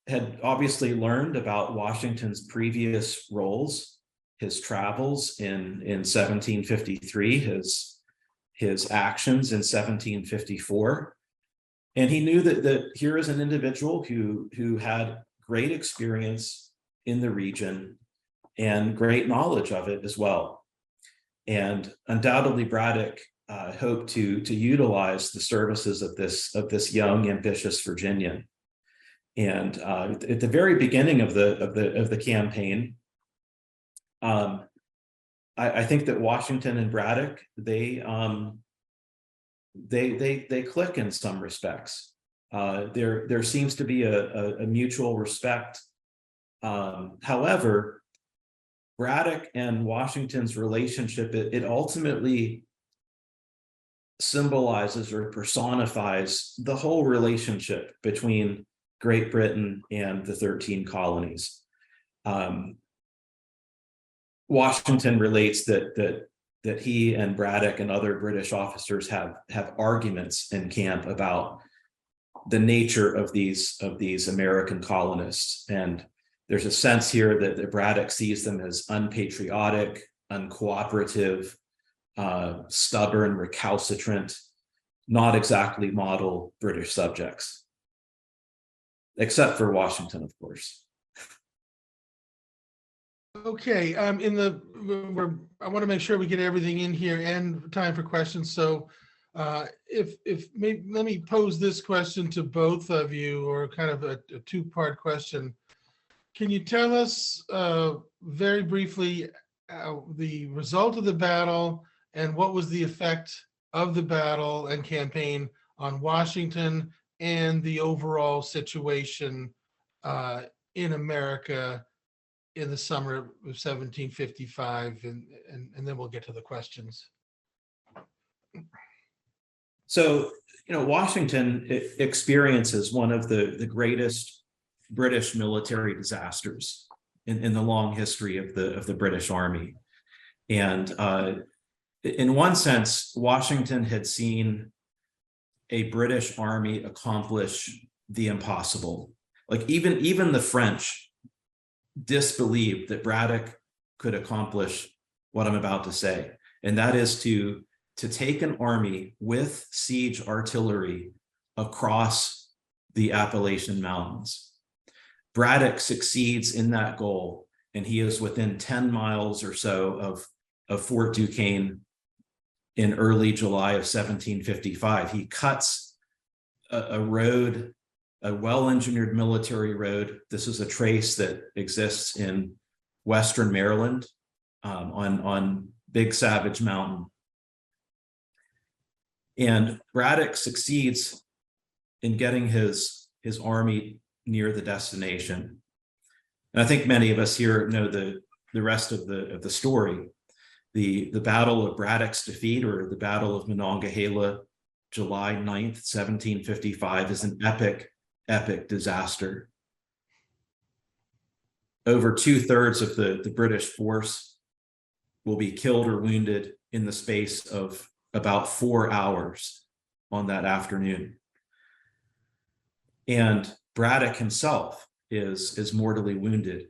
had obviously learned about Washington's previous roles, his travels in 1753, his actions in 1754. And he knew that here is an individual who had great experience in the region and great knowledge of it as well. And undoubtedly Braddock hoped to utilize the services of this young, ambitious Virginian. And at the very beginning of the campaign, I think that Washington and Braddock, they click in some respects. There seems to be a mutual respect. However, Braddock and Washington's relationship, it ultimately symbolizes or personifies the whole relationship between Great Britain and the 13 colonies. Washington relates that he and Braddock and other British officers have arguments in camp about the nature of these American colonists. And there's a sense here that Braddock sees them as unpatriotic, uncooperative, stubborn, recalcitrant, not exactly model British subjects, except for Washington, of course. Okay, I want to make sure we get everything in here and time for questions. So maybe let me pose this question to both of you, or kind of a two-part question. Can you tell us very briefly the result of the battle and what was the effect of the battle and campaign on Washington and the overall situation in America in the summer of 1755, and then we'll get to the questions. So, Washington experiences one of the greatest British military disasters in the long history of the British Army. And in one sense, Washington had seen a British army accomplish the impossible. Like even the French disbelieved that Braddock could accomplish what I'm about to say, and that is to take an army with siege artillery across the Appalachian Mountains. Braddock succeeds in that goal, and he is within 10 miles or so of Fort Duquesne in early July of 1755. He cuts a road, a well-engineered military road. This is a trace that exists in Western Maryland on Big Savage Mountain. And Braddock succeeds in getting his army near the destination. And I think many of us here know the rest of the story. The Battle of Braddock's Defeat, or the Battle of Monongahela, July 9th, 1755, is an epic disaster. Over 2/3 of the British force will be killed or wounded in the space of about 4 hours on that afternoon. And Braddock himself is mortally wounded.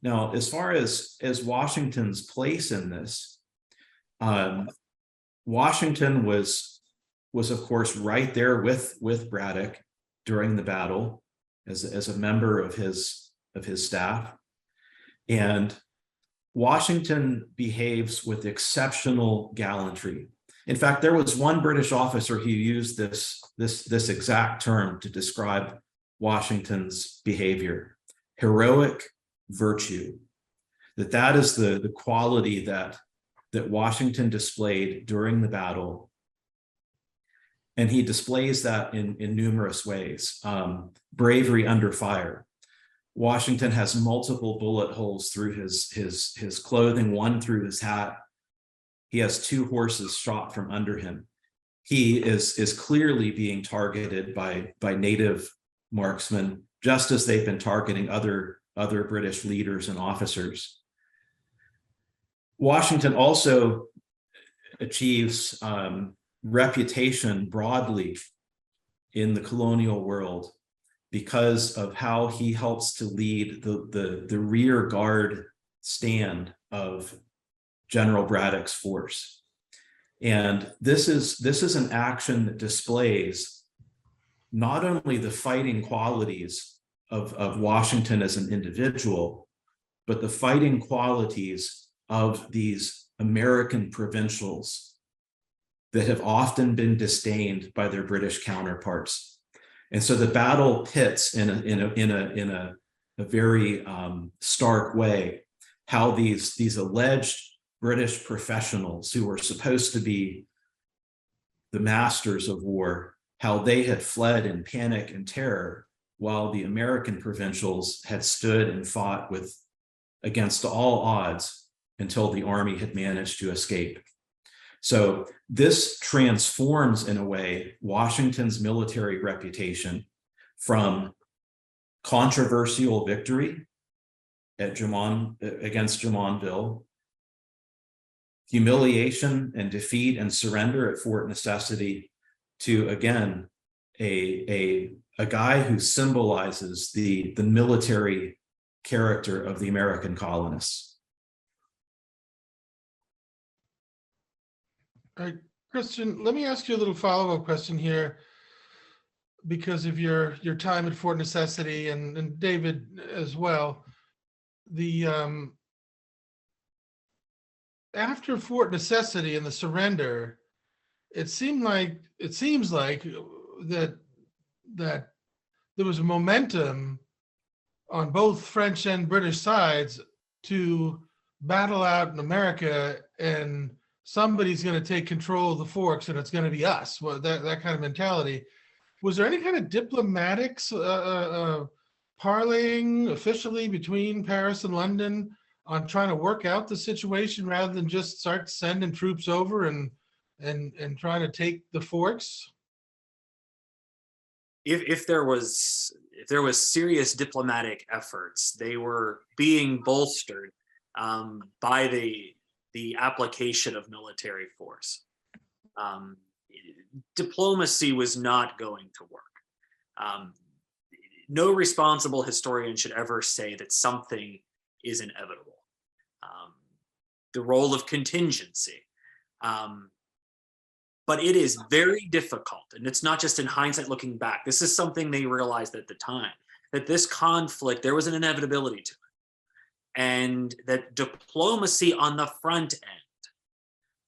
Now, as far as Washington's place in this, Washington was of course right there with Braddock during the battle as a member of his staff. And Washington behaves with exceptional gallantry. In fact, there was one British officer who used this exact term to describe Washington's behavior: heroic virtue. That is the quality that Washington displayed during the battle. And he displays that in numerous ways. Bravery under fire. Washington has multiple bullet holes through his clothing, one through his hat. He has 2 horses shot from under him. He is clearly being targeted by native marksmen, just as they've been targeting other British leaders and officers. Washington also, achieves reputation broadly in the colonial world because of how he helps to lead the rear guard stand of General Braddock's force. And this is an action that displays not only the fighting qualities of Washington as an individual, but the fighting qualities of these American provincials that have often been disdained by their British counterparts. And so the battle pits in a very stark way how these alleged British professionals who were supposed to be the masters of war, how they had fled in panic and terror, while the American provincials had stood and fought against all odds until the army had managed to escape. So this transforms, in a way, Washington's military reputation from controversial victory against Drummondville, humiliation and defeat and surrender at Fort Necessity, to, again, a guy who symbolizes the military character of the American colonists. All right, Christian, let me ask you a little follow-up question here because of your time at Fort Necessity and David as well. The after Fort Necessity and the surrender, it seems like that there was a momentum on both French and British sides to battle out in America, and somebody's going to take control of the forks and it's going to be us. Well, that kind of mentality. Was there any kind of diplomatic parleying officially between Paris and London on trying to work out the situation rather than just start sending troops over and trying to take the forks? If there was serious diplomatic efforts, they were being bolstered by the application of military force. Diplomacy was not going to work. No responsible historian should ever say that something is inevitable. The role of contingency. But it is very difficult, and it's not just in hindsight looking back. This is something they realized at the time, that this conflict, there was an inevitability to it. And that diplomacy on the front end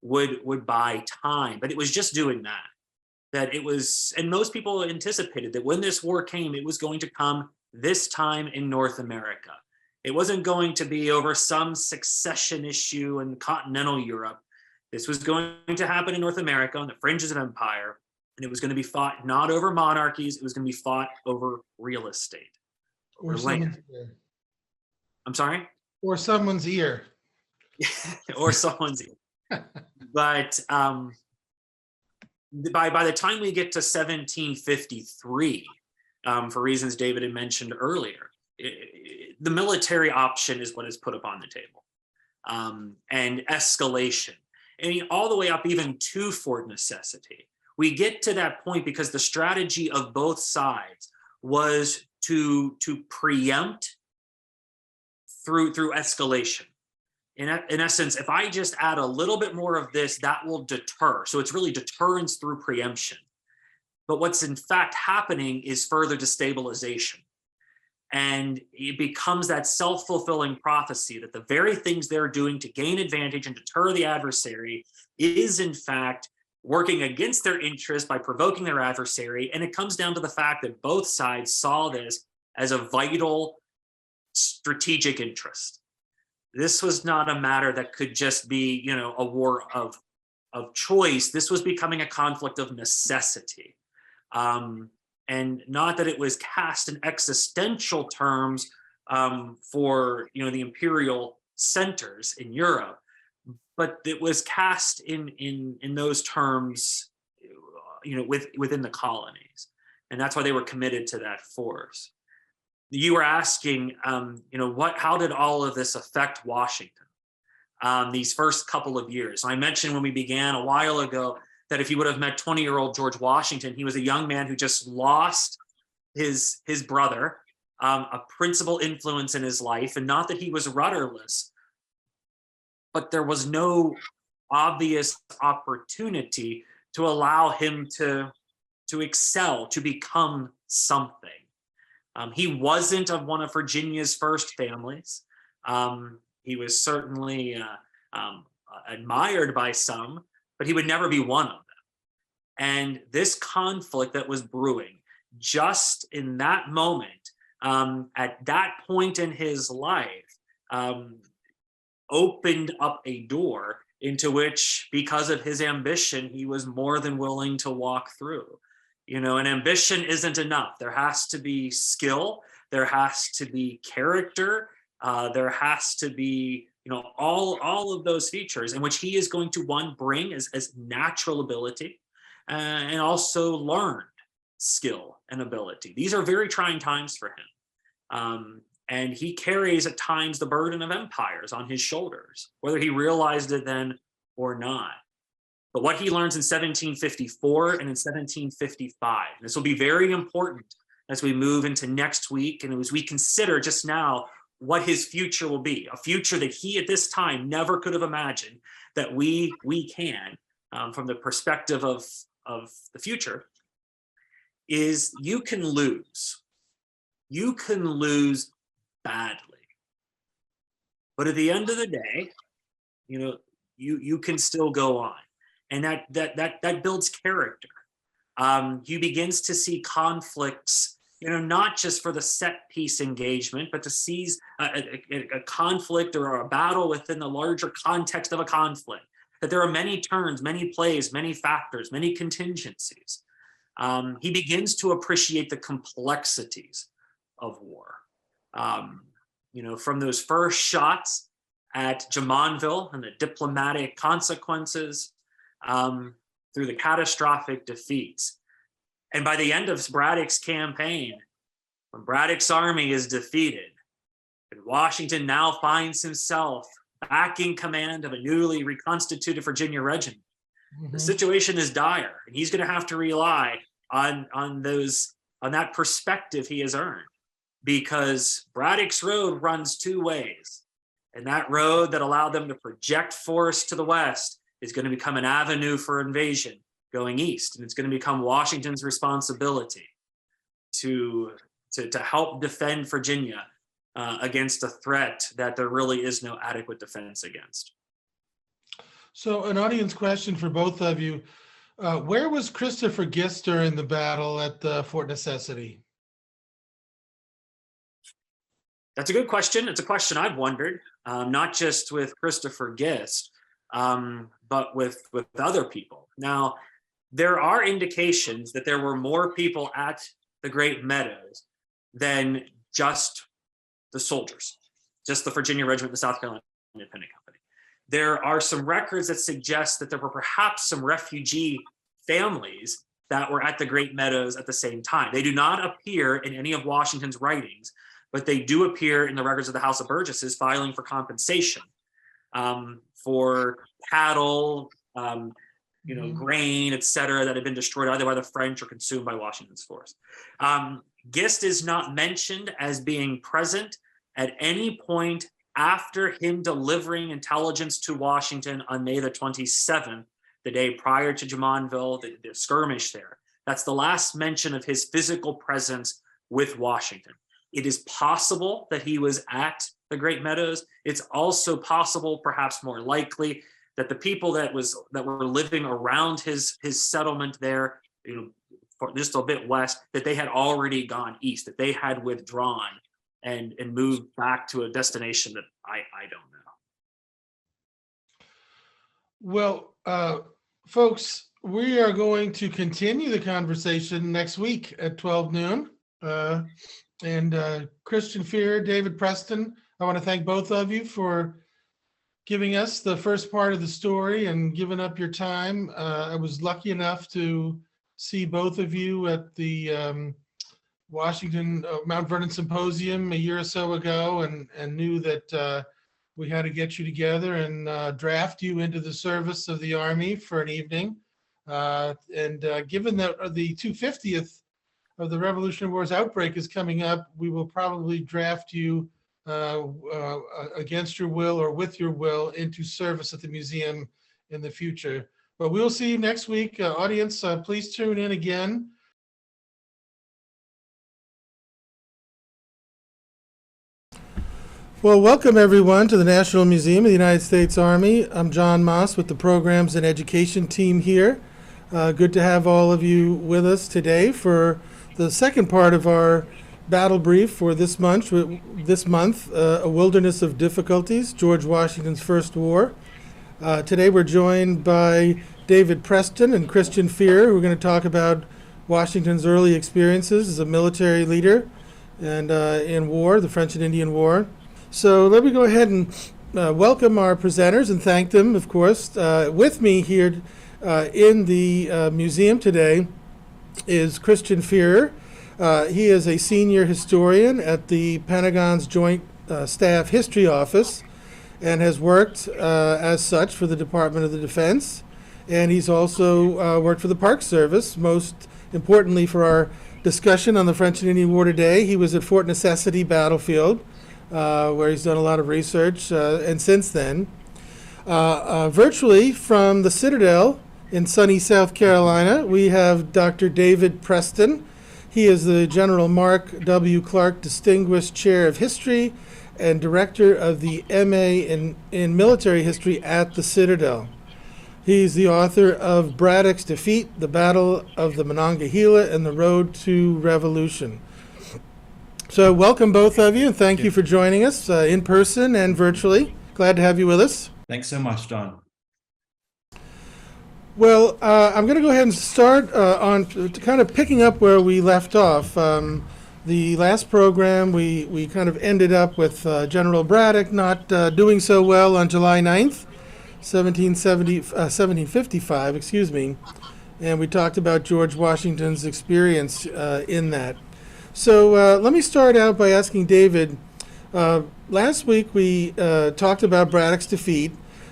would buy time, but it was just doing that. That it was, and most people anticipated that when this war came, it was going to come this time in North America. It wasn't going to be over some succession issue in continental Europe. This was going to happen in North America on the fringes of empire, and it was going to be fought not over monarchies, it was going to be fought over real estate. Or someone's ear. I'm sorry? Or someone's ear. Or someone's ear. But by the time we get to 1753, for reasons David had mentioned earlier, the military option is what is put upon the table. And escalation. I mean, all the way up even to Fort Necessity. We get to that point because the strategy of both sides was to preempt through escalation. In essence, if I just add a little bit more of this, that will deter. So it's really deterrence through preemption. But what's in fact happening is further destabilization. And it becomes that self-fulfilling prophecy that the very things they're doing to gain advantage and deter the adversary is in fact working against their interest by provoking their adversary. And it comes down to the fact that both sides saw this as a vital strategic interest. This was not a matter that could just be, a war of choice. This was becoming a conflict of necessity. And not that it was cast in existential terms for the imperial centers in Europe, but it was cast in those terms, within the colonies, and that's why they were committed to that force. You were asking, how did all of this affect Washington? these first couple of years. I mentioned when we began a while ago that if you would have met 20-year-old George Washington, he was a young man who just lost his brother, a principal influence in his life, and not that he was rudderless, but there was no obvious opportunity to allow him to excel, to become something. He wasn't of one of Virginia's first families. He was certainly admired by some, but he would never be one of them. And this conflict that was brewing just in that moment, at that point in his life, opened up a door into which, because of his ambition, he was more than willing to walk through. You know, and ambition isn't enough. There has to be skill. There has to be character. There has to be, you know, all of those features in which he is going to, one, bring as natural ability and also learned skill and ability. These are very trying times for him. And he carries at times the burden of empires on his shoulders, whether he realized it then or not. But what he learns in 1754 and in 1755, this will be very important as we move into next week and as we consider just now what his future will be, a future that he at this time never could have imagined that we can, from the perspective of the future, is you can lose. You can lose badly. But at the end of the day, you know, you can still go on. And that builds character. He begins to see conflicts, you know, not just for the set piece engagement, but to seize a conflict or a battle within the larger context of a conflict. That there are many turns, many plays, many factors, many contingencies. He begins to appreciate the complexities of war. You know, from those first shots at Jumonville and the diplomatic consequences, through the catastrophic defeats. And by the end of Braddock's campaign, when Braddock's army is defeated, and Washington now finds himself back in command of a newly reconstituted Virginia Regiment, the situation is dire, and he's going to have to rely on that perspective he has earned, because Braddock's road runs two ways, and that road that allowed them to project force to the west is going to become an avenue for invasion going east. And it's going to become Washington's responsibility to help defend Virginia against a threat that there really is no adequate defense against. So an audience question for both of you. Where was Christopher Gist during the battle at Fort Necessity? That's a good question. It's a question I've wondered, not just with Christopher Gist, but with other people. Now, there are indications that there were more people at the Great Meadows than just the soldiers, just the Virginia Regiment, the South Carolina Independent Company. There are some records that suggest that there were perhaps some refugee families that were at the Great Meadows at the same time. They do not appear in any of Washington's writings, but they do appear in the records of the House of Burgesses filing for compensation for cattle, you know, grain, et cetera, that had been destroyed either by the French or consumed by Washington's force. Gist is not mentioned as being present at any point after him delivering intelligence to Washington on May the 27th, the day prior to Jumonville, the skirmish there. That's the last mention of his physical presence with Washington. It is possible that he was at the Great Meadows. It's also possible, perhaps more likely, that the people that were living around his settlement there, you know, for just a bit west, that they had already gone east, that they had withdrawn and moved back to a destination that I don't know. Well, folks, we are going to continue the conversation next week at 12 noon. And Christian Fear, David Preston, I want to thank both of you for giving us the first part of the story and giving up your time. I was lucky enough to see both of you at the Washington Mount Vernon Symposium a year or so ago, and knew that we had to get you together and draft you into the service of the Army for an evening. Given that the 250th of the Revolutionary War's outbreak is coming up, we will probably draft you against your will or with your will into service at the museum in the future. But we'll see you next week. Audience, please tune in again. Well, welcome everyone to the National Museum of the United States Army. I'm John Moss with the Programs and Education team here. Good to have all of you with us today for the second part of our battle brief for this month, A Wilderness of Difficulties, George Washington's First War. Today we're joined by David Preston and Christian Fear, who are going to talk about Washington's early experiences as a military leader and in war, the French and Indian War. So let me go ahead and welcome our presenters and thank them, of course. With me here in the museum today is Christian Fear. He is a senior historian at the Pentagon's Joint Staff History Office and has worked as such for the Department of the Defense. And he's also worked for the Park Service, most importantly for our discussion on the French and Indian War today. He was at Fort Necessity Battlefield, where he's done a lot of research, and since then. Virtually from the Citadel in sunny South Carolina, we have Dr. David Preston. He is the General Mark W. Clark Distinguished Chair of History and Director of the MA in Military History at the Citadel. He's the author of Braddock's Defeat, the Battle of the Monongahela, and the Road to Revolution. So welcome both of you, and thank you for joining us in person and virtually. Glad to have you with us. Thanks so much, John. Well, I'm going to go ahead and start on kind of picking up where we left off. The last program, we kind of ended up with General Braddock not doing so well on July 9th, 1755, excuse me, and we talked about George Washington's experience in that. So let me start out by asking David, last week we talked about Braddock's defeat.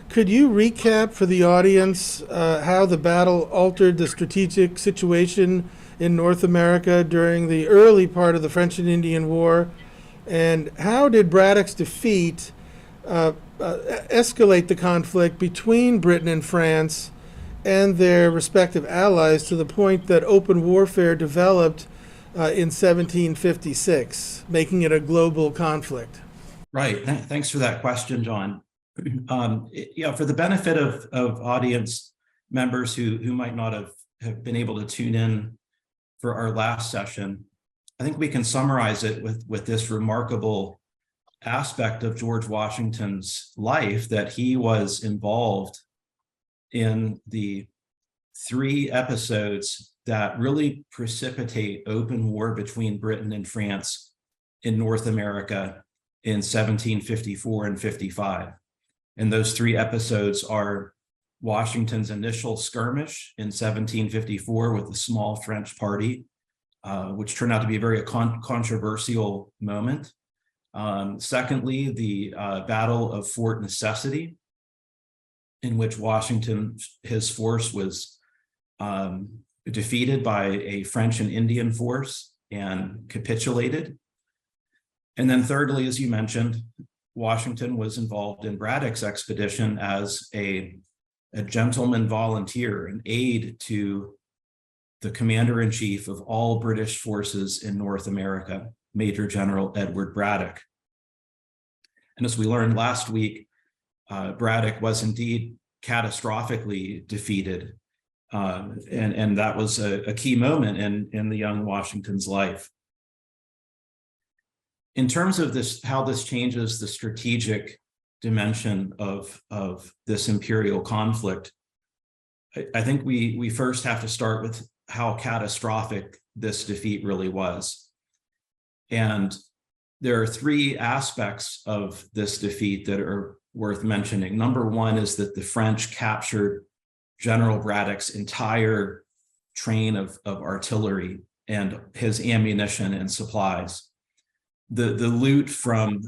Could you recap for the audience how the battle altered the strategic situation in North America during the early part of the French and Indian War? And how did Braddock's defeat escalate the conflict between Britain and France and their respective allies to the point that open warfare developed in 1756, making it a global conflict? Right. Thanks for that question, John. For the benefit of audience members who might not have been able to tune in for our last session, I think we can summarize it with this remarkable aspect of George Washington's life, that he was involved in the 3 episodes that really precipitate open war between Britain and France in North America in 1754 and 55. And those 3 episodes are Washington's initial skirmish in 1754 with a small French party, which turned out to be a very controversial moment. Secondly, the Battle of Fort Necessity, in which Washington, his force was defeated by a French and Indian force and capitulated. And then thirdly, as you mentioned, Washington was involved in Braddock's expedition as a gentleman volunteer, an aide to the commander-in-chief of all British forces in North America, Major General Edward Braddock. And as we learned last week, Braddock was indeed catastrophically defeated. And that was a key moment in the young Washington's life. In terms of this, how this changes the strategic dimension of this imperial conflict, I think we first have to start with how catastrophic this defeat really was. And there are 3 aspects of this defeat that are worth mentioning. Number 1 is that the French captured General Braddock's entire train of artillery and his ammunition and supplies. The loot from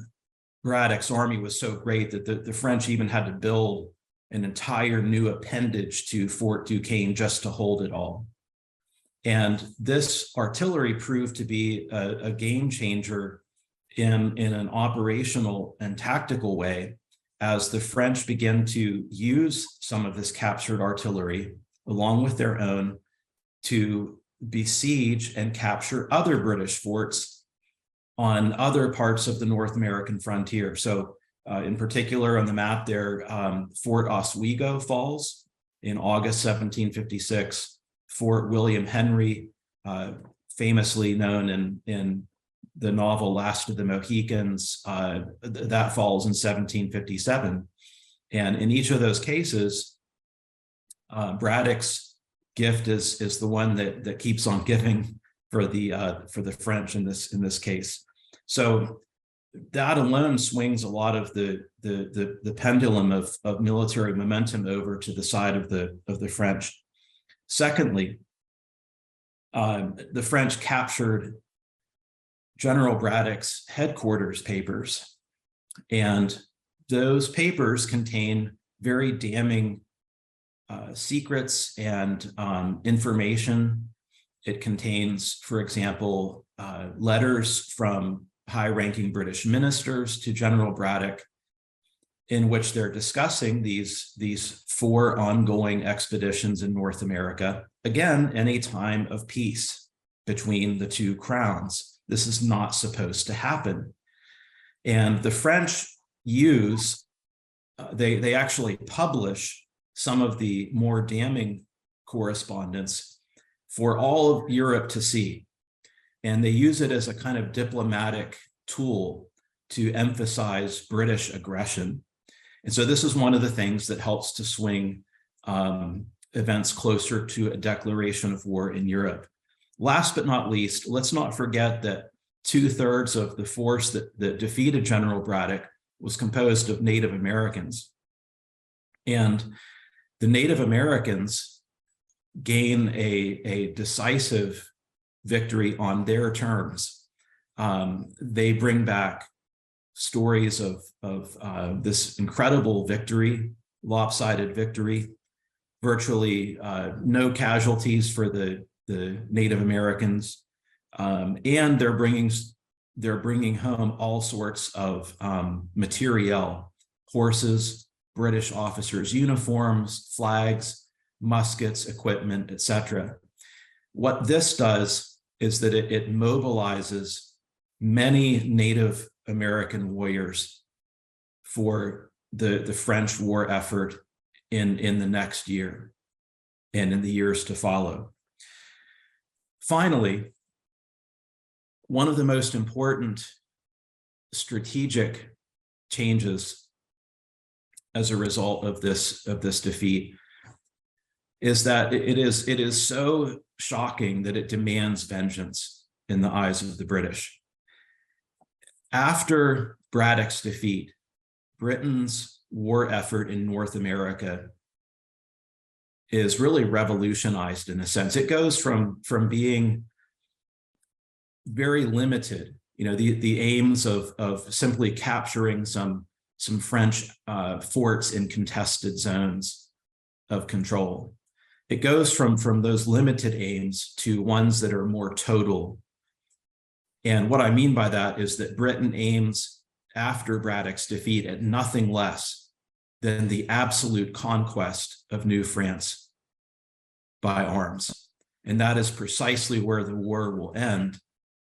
Braddock's army was so great that the French even had to build an entire new appendage to Fort Duquesne just to hold it all. And this artillery proved to be a game changer in an operational and tactical way, as the French began to use some of this captured artillery along with their own to besiege and capture other British forts on other parts of the North American frontier. So in particular on the map there, Fort Oswego falls in August 1756, Fort William Henry, famously known in the novel Last of the Mohicans, that falls in 1757. And in each of those cases, Braddock's gift is the one that keeps on giving for the French in this case. So that alone swings a lot of the pendulum of military momentum over to the side of the French. Secondly, the French captured General Braddock's headquarters papers, and those papers contain very damning secrets and information. It contains, for example, letters from high-ranking British ministers to General Braddock, in which they're discussing these 4 ongoing expeditions in North America, again, in a time of peace between the two crowns. This is not supposed to happen. And the French they actually publish some of the more damning correspondence for all of Europe to see. And they use it as a kind of diplomatic tool to emphasize British aggression. And so this is one of the things that helps to swing events closer to a declaration of war in Europe. Last but not least, let's not forget that 2/3 of the force that defeated General Braddock was composed of Native Americans. And the Native Americans gain a decisive victory on their terms. They bring back stories of this incredible victory, lopsided victory, virtually no casualties for the Native Americans, and they're bringing home all sorts of materiel: horses, British officers' uniforms, flags, muskets, equipment, etc. What this does is that it mobilizes many Native American warriors for the French war effort in the next year and in the years to follow. Finally, one of the most important strategic changes as a result of this defeat is that it is so shocking that it demands vengeance in the eyes of the British. After Braddock's defeat, Britain's war effort in North America is really revolutionized in a sense. It goes from being very limited, the aims of simply capturing some French forts in contested zones of control. It goes from those limited aims to ones that are more total. And what I mean by that is that Britain aims after Braddock's defeat at nothing less than the absolute conquest of New France by arms. And that is precisely where the war will end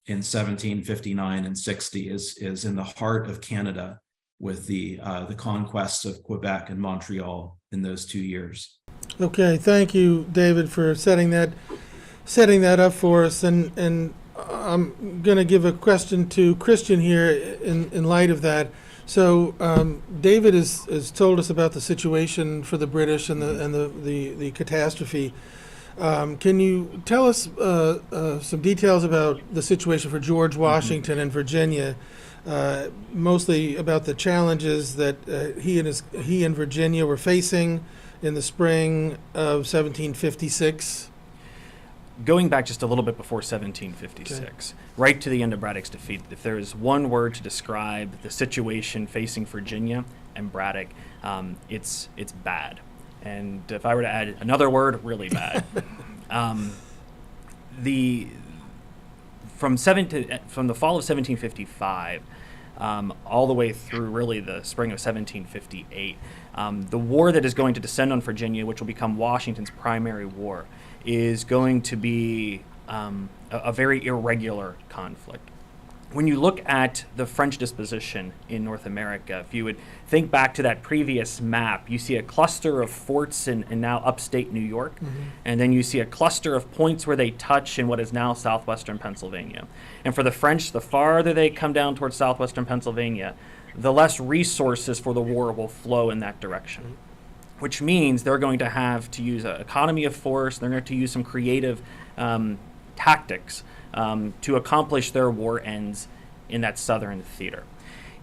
in 1759 and 60, is in the heart of Canada with the conquests of Quebec and Montreal in those 2 years. Okay, thank you, David, for setting that up for us. And I'm going to give a question to Christian here in light of that. So David has told us about the situation for the British and the catastrophe. Can you tell us some details about the situation for George Washington and Virginia, mostly about the challenges that he and Virginia were facing in the spring of 1756? going back just a little bit before 1756, right to the end of Braddock's defeat, if there is one word to describe the situation facing Virginia and Braddock, it's bad. And if I were to add another word, really bad. From the fall of 1755 all the way through really the spring of 1758, the war that is going to descend on Virginia, which will become Washington's primary war, is going to be a very irregular conflict. When you look at the French disposition in North America, if you would think back to that previous map, you see a cluster of forts in now upstate New York, and then you see a cluster of points where they touch in what is now southwestern Pennsylvania. And for the French, the farther they come down towards southwestern Pennsylvania, the less resources for the war will flow in that direction, which means they're going to have to use an economy of force, they're going to use some creative tactics to accomplish their war ends in that southern theater.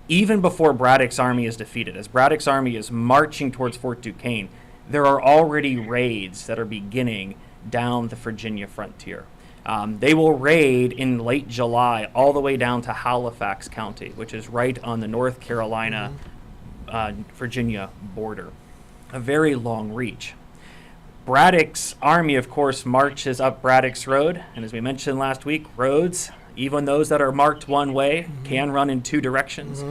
Even before Braddock's army is defeated, as Braddock's army is marching towards Fort Duquesne, there are already raids that are beginning down the Virginia frontier. They will raid in late July all the way down to Halifax County, which is right on the North Carolina, Virginia border. A very long reach. Braddock's army, of course, marches up Braddock's Road, and as we mentioned last week, roads, even those that are marked one way, can run in two directions,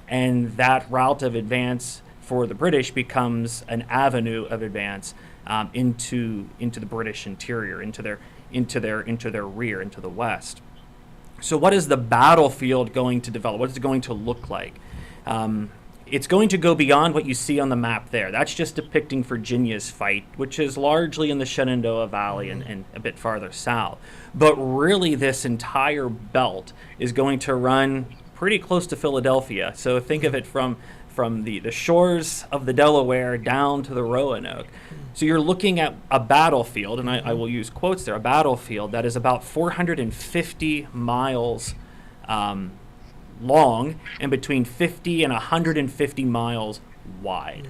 and that route of advance for the British becomes an avenue of advance into the British interior, into their rear, into the west. So, what is the battlefield going to develop? What is it going to look like? It's going to go beyond what you see on the map there. That's just depicting Virginia's fight, which is largely in the Shenandoah Valley and a bit farther south. But really, this entire belt is going to run pretty close to Philadelphia. So think of it from the shores of the Delaware down to the Roanoke. So you're looking at a battlefield, and I will use quotes there, a battlefield that is about 450 miles long and between 50 and 150 miles wide.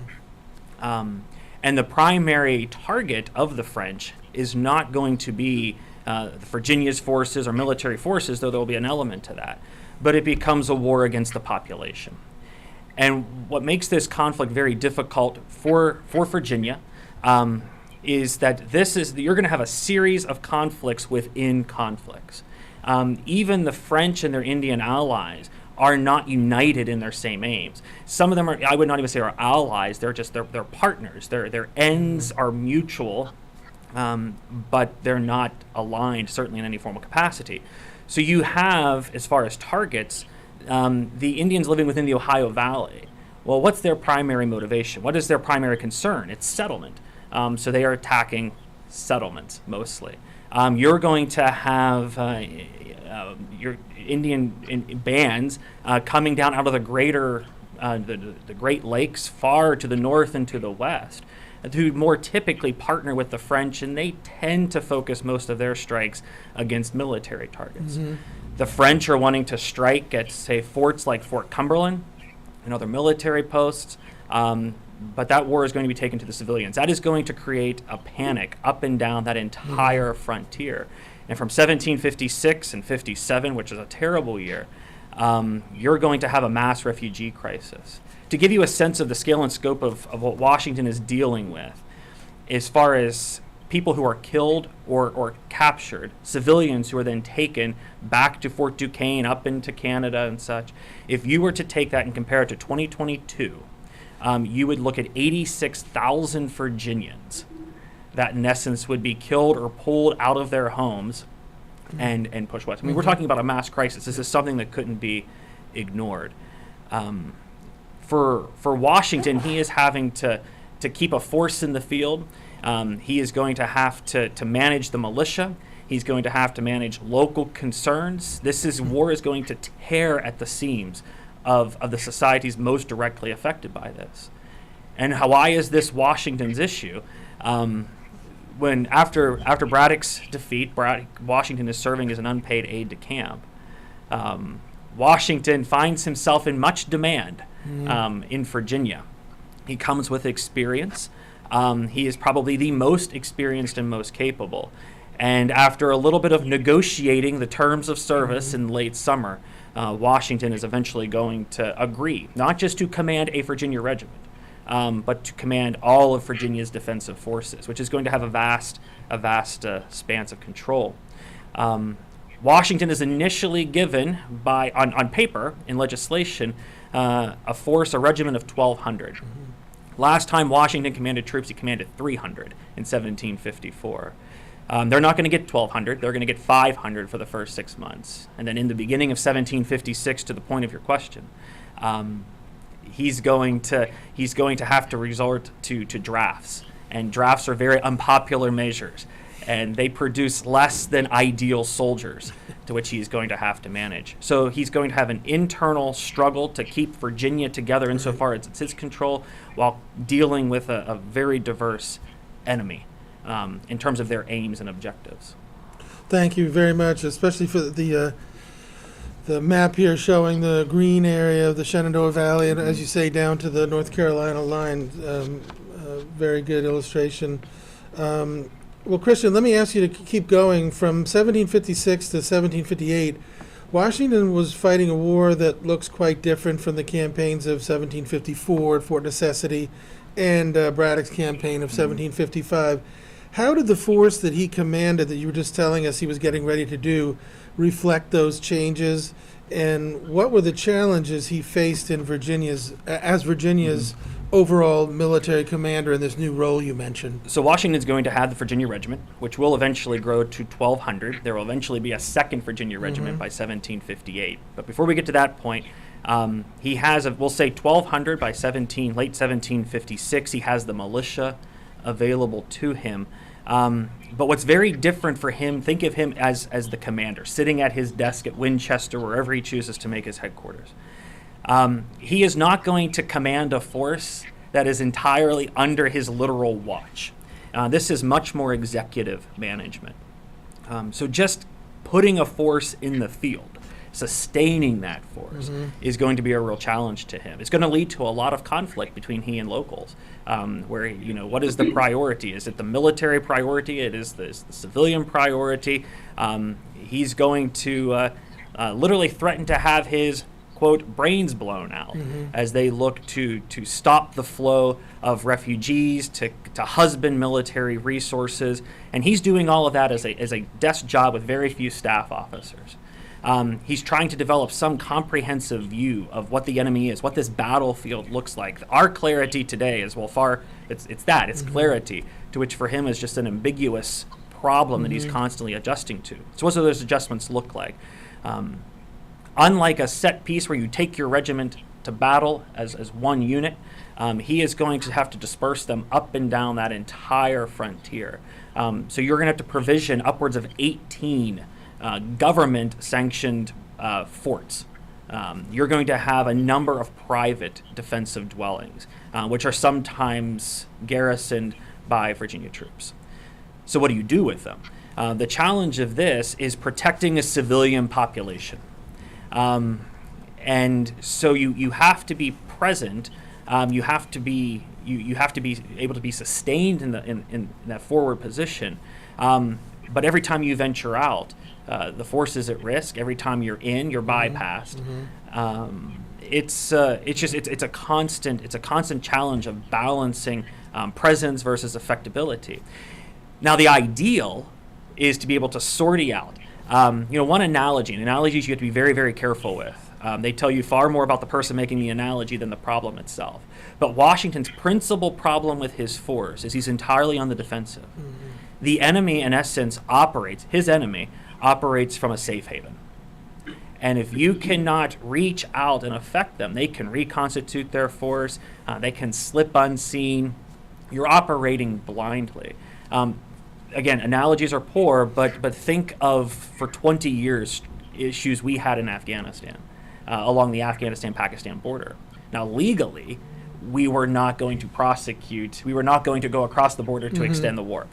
And the primary target of the French is not going to be Virginia's forces or military forces, though there will be an element to that, but it becomes a war against the population. And what makes this conflict very difficult for Virginia is that you're going to have a series of conflicts within conflicts. Even the French and their Indian allies are not united in their same aims. Some of them are, I would not even say are allies, they're partners. Their ends are mutual, but they're not aligned, certainly in any formal capacity. So you have, as far as targets, the Indians living within the Ohio Valley. Well, what's their primary motivation? What is their primary concern? It's settlement. So they are attacking settlements mostly. You're going to have your Indian bands coming down out of the greater, the Great Lakes, far to the north and to the west, who more typically partner with the French, and they tend to focus most of their strikes against military targets. The French are wanting to strike at, say, forts like Fort Cumberland and other military posts, but that war is going to be taken to the civilians. That is going to create a panic up and down that entire frontier. And from 1756 and 57, which is a terrible year, you're going to have a mass refugee crisis. To give you a sense of the scale and scope of what Washington is dealing with, as far as people who are killed or captured, civilians who are then taken back to Fort Duquesne, up into Canada and such, if you were to take that and compare it to 2022, you would look at 86,000 Virginians that in essence would be killed or pulled out of their homes and pushed west. I mean, we're talking about a mass crisis. This is something that couldn't be ignored. For Washington, he is having to keep a force in the field. He is going to have to manage the militia. He's going to have to manage local concerns. War is going to tear at the seams of the societies most directly affected by this. And why is this Washington's issue? When after Braddock's defeat, Washington is serving as an unpaid aide de camp. Washington finds himself in much demand in Virginia. He comes with experience. He is probably the most experienced and most capable. And after a little bit of negotiating the terms of service in late summer, Washington is eventually going to agree, not just to command a Virginia regiment, but to command all of Virginia's defensive forces, which is going to have a vast spans of control. Washington is initially given on paper in legislation a regiment of 1,200. Last time Washington commanded troops, he commanded 300 in 1754. They're not going to get 1,200. They're going to get 500 for the first 6 months. And then in the beginning of 1756, to the point of your question, he's going to have to resort to drafts. And drafts are very unpopular measures. And they produce less than ideal soldiers, to which he's going to have to manage. So he's going to have an internal struggle to keep Virginia together insofar as it's his control, while dealing with a very diverse enemy in terms of their aims and objectives. Thank you very much, especially for the map here showing the green area of the Shenandoah Valley, and as you say, down to the North Carolina line. Very good illustration. Well, Christian, let me ask you to keep going. From 1756 to 1758, Washington was fighting a war that looks quite different from the campaigns of 1754 at Fort Necessity and Braddock's campaign of 1755. How did the force that he commanded, that you were just telling us he was getting ready to do, reflect those changes? And what were the challenges he faced in Virginia's overall military commander in this new role you mentioned? So Washington's going to have the Virginia Regiment, which will eventually grow to 1,200. There will eventually be a second Virginia Regiment by 1758. But before we get to that point, he has, we'll say 1,200 by late 1756. He has the militia available to him. But what's very different for him, think of him as the commander, sitting at his desk at Winchester, wherever he chooses to make his headquarters. He is not going to command a force that is entirely under his literal watch. This is much more executive management. So just putting a force in the field, sustaining that force, is going to be a real challenge to him. It's going to lead to a lot of conflict between he and locals, where, what is the priority? Is it the military priority? It is the civilian priority. He's going to literally threaten to have his, quote, brains blown out as they look to stop the flow of refugees, to husband military resources. And he's doing all of that as a desk job with very few staff officers. He's trying to develop some comprehensive view of what the enemy is, what this battlefield looks like. Our clarity today is, it's clarity, to which for him is just an ambiguous problem that he's constantly adjusting to. So what do those adjustments look like? Unlike a set piece where you take your regiment to battle as one unit, he is going to have to disperse them up and down that entire frontier. So you're going to have to provision upwards of 18 government-sanctioned forts. You're going to have a number of private defensive dwellings, which are sometimes garrisoned by Virginia troops. So what do you do with them? The challenge of this is protecting a civilian population. And so you have to be present. You have to be able to be sustained in that forward position. But every time you venture out, the force is at risk. Every time you're in, you're bypassed. It's a constant challenge of balancing presence versus effectability. Now, the ideal is to be able to sortie out. One analogy, and analogies you have to be very, very careful with. They tell you far more about the person making the analogy than the problem itself. But Washington's principal problem with his force is he's entirely on the defensive. The enemy, in essence, his enemy operates from a safe haven. And if you cannot reach out and affect them, they can reconstitute their force, they can slip unseen. You're operating blindly. Again, analogies are poor, but think of, for 20 years, issues we had in Afghanistan, along the Afghanistan-Pakistan border. Now, legally, we were not going to prosecute, we were not going to go across the border to extend the war.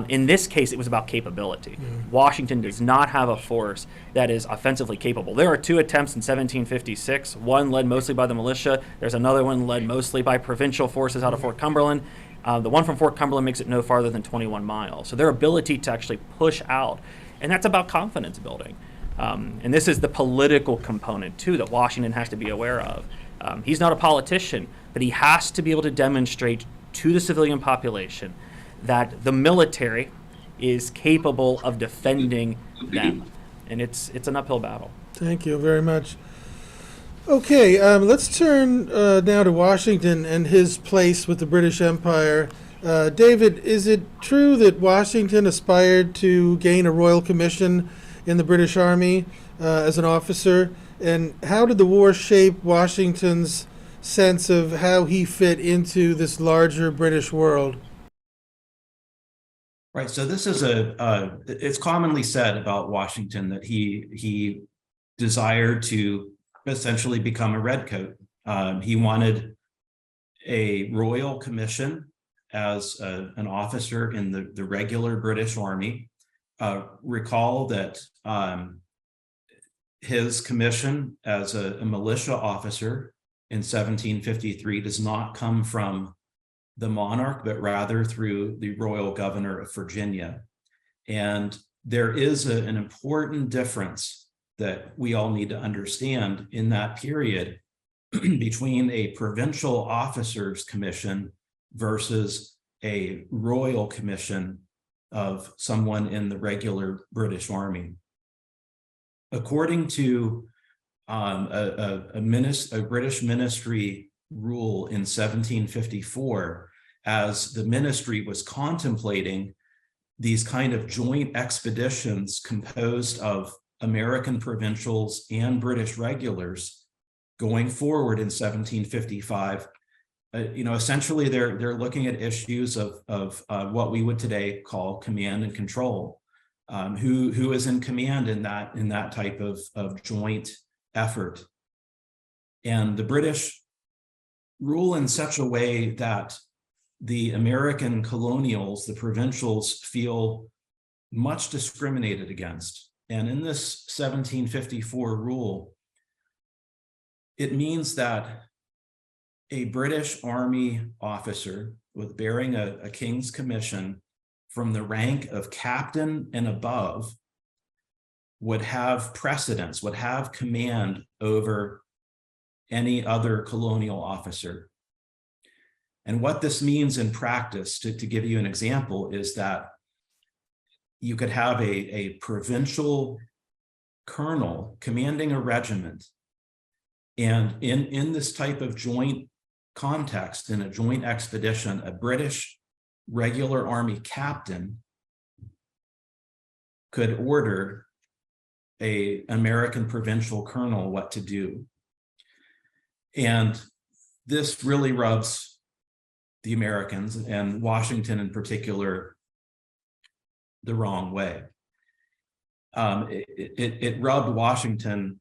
In this case, it was about capability. Washington does not have a force that is offensively capable. There are two attempts in 1756, one led mostly by the militia. There's another one led mostly by provincial forces out of Fort Cumberland. The one from Fort Cumberland makes it no farther than 21 miles. So their ability to actually push out, and that's about confidence building. And this is the political component, too, that Washington has to be aware of. He's not a politician, but he has to be able to demonstrate to the civilian population that the military is capable of defending them. And it's an uphill battle. Thank you very much. Okay, let's turn now to Washington and his place with the British Empire. David, is it true that Washington aspired to gain a royal commission in the British Army as an officer? And how did the war shape Washington's sense of how he fit into this larger British world? Right. So this is it's commonly said about Washington that he desired to essentially become a redcoat. He wanted a royal commission as an officer in the regular British Army. Recall that his commission as a militia officer in 1753 does not come from the monarch, but rather through the royal governor of Virginia. And there is an important difference that we all need to understand in that period between a provincial officers commission versus a royal commission of someone in the regular British Army. According to a British ministry rule in 1754, as the ministry was contemplating these kind of joint expeditions composed of American provincials and British regulars going forward in 1755, essentially they're looking at issues of what we would today call command and control. Who is in command in that type of joint effort? And the British rule in such a way that the American colonials, the provincials, feel much discriminated against. And in this 1754 rule, it means that a British Army officer with bearing a King's commission from the rank of captain and above would have precedence, would have command over any other colonial officer. And what this means in practice, to give you an example, is that you could have a provincial colonel commanding a regiment. And in this type of joint context, in a joint expedition, a British regular army captain could order an American provincial colonel what to do. And this really rubs the Americans, and Washington in particular, the wrong way. It rubbed Washington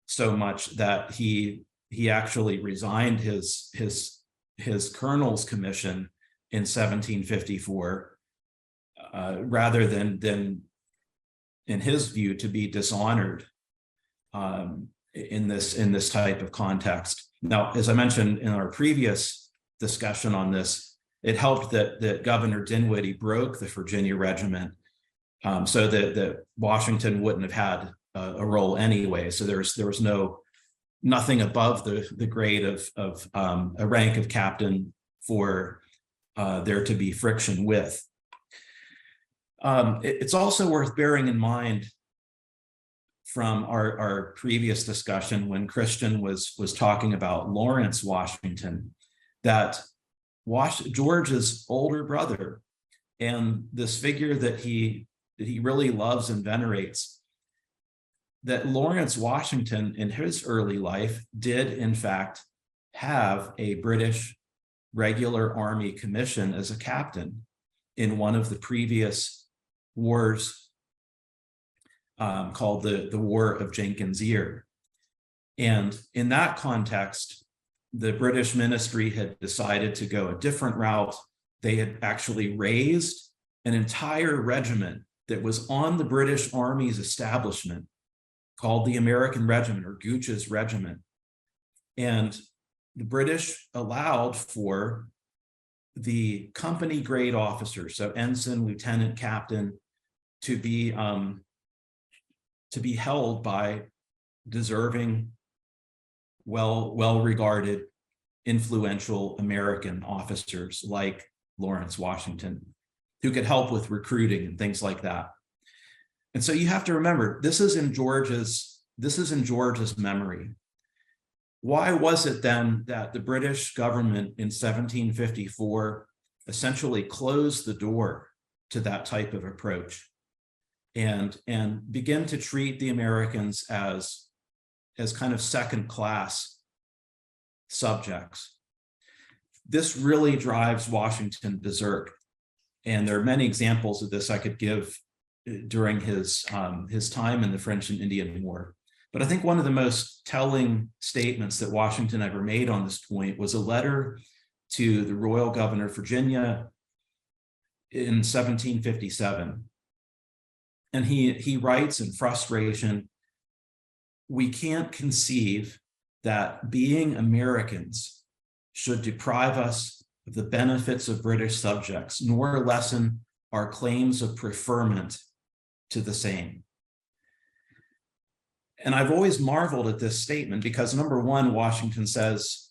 so much that he actually resigned his colonel's commission in 1754, rather than in his view to be dishonored in this type of context. Now, as I mentioned in our previous discussion on this, it helped that Governor Dinwiddie broke the Virginia Regiment, so that Washington wouldn't have had a role anyway. So there was nothing above the grade of a rank of captain for there to be friction with. It's also worth bearing in mind from our previous discussion when Christian was talking about Lawrence Washington, that George's older brother and this figure that he really loves and venerates, that Lawrence Washington in his early life did in fact have a British regular army commission as a captain in one of the previous wars called the War of Jenkins' Ear. And in that context, the British ministry had decided to go a different route. They had actually raised an entire regiment that was on the British Army's establishment called the American Regiment, or Gooch's Regiment. And the British allowed for the company grade officers, so ensign, lieutenant, captain, to be held by deserving, well-regarded, influential American officers like Lawrence Washington, who could help with recruiting and things like that. And so you have to remember, this is in George's memory. Why was it then that the British government in 1754 essentially closed the door to that type of approach and began to treat the Americans as kind of second-class subjects? This really drives Washington berserk. And there are many examples of this I could give during his time in the French and Indian War. But I think one of the most telling statements that Washington ever made on this point was a letter to the Royal Governor of Virginia in 1757. And he writes in frustration, "We can't conceive that being Americans should deprive us of the benefits of British subjects, nor lessen our claims of preferment to the same." And I've always marveled at this statement because, number one, Washington says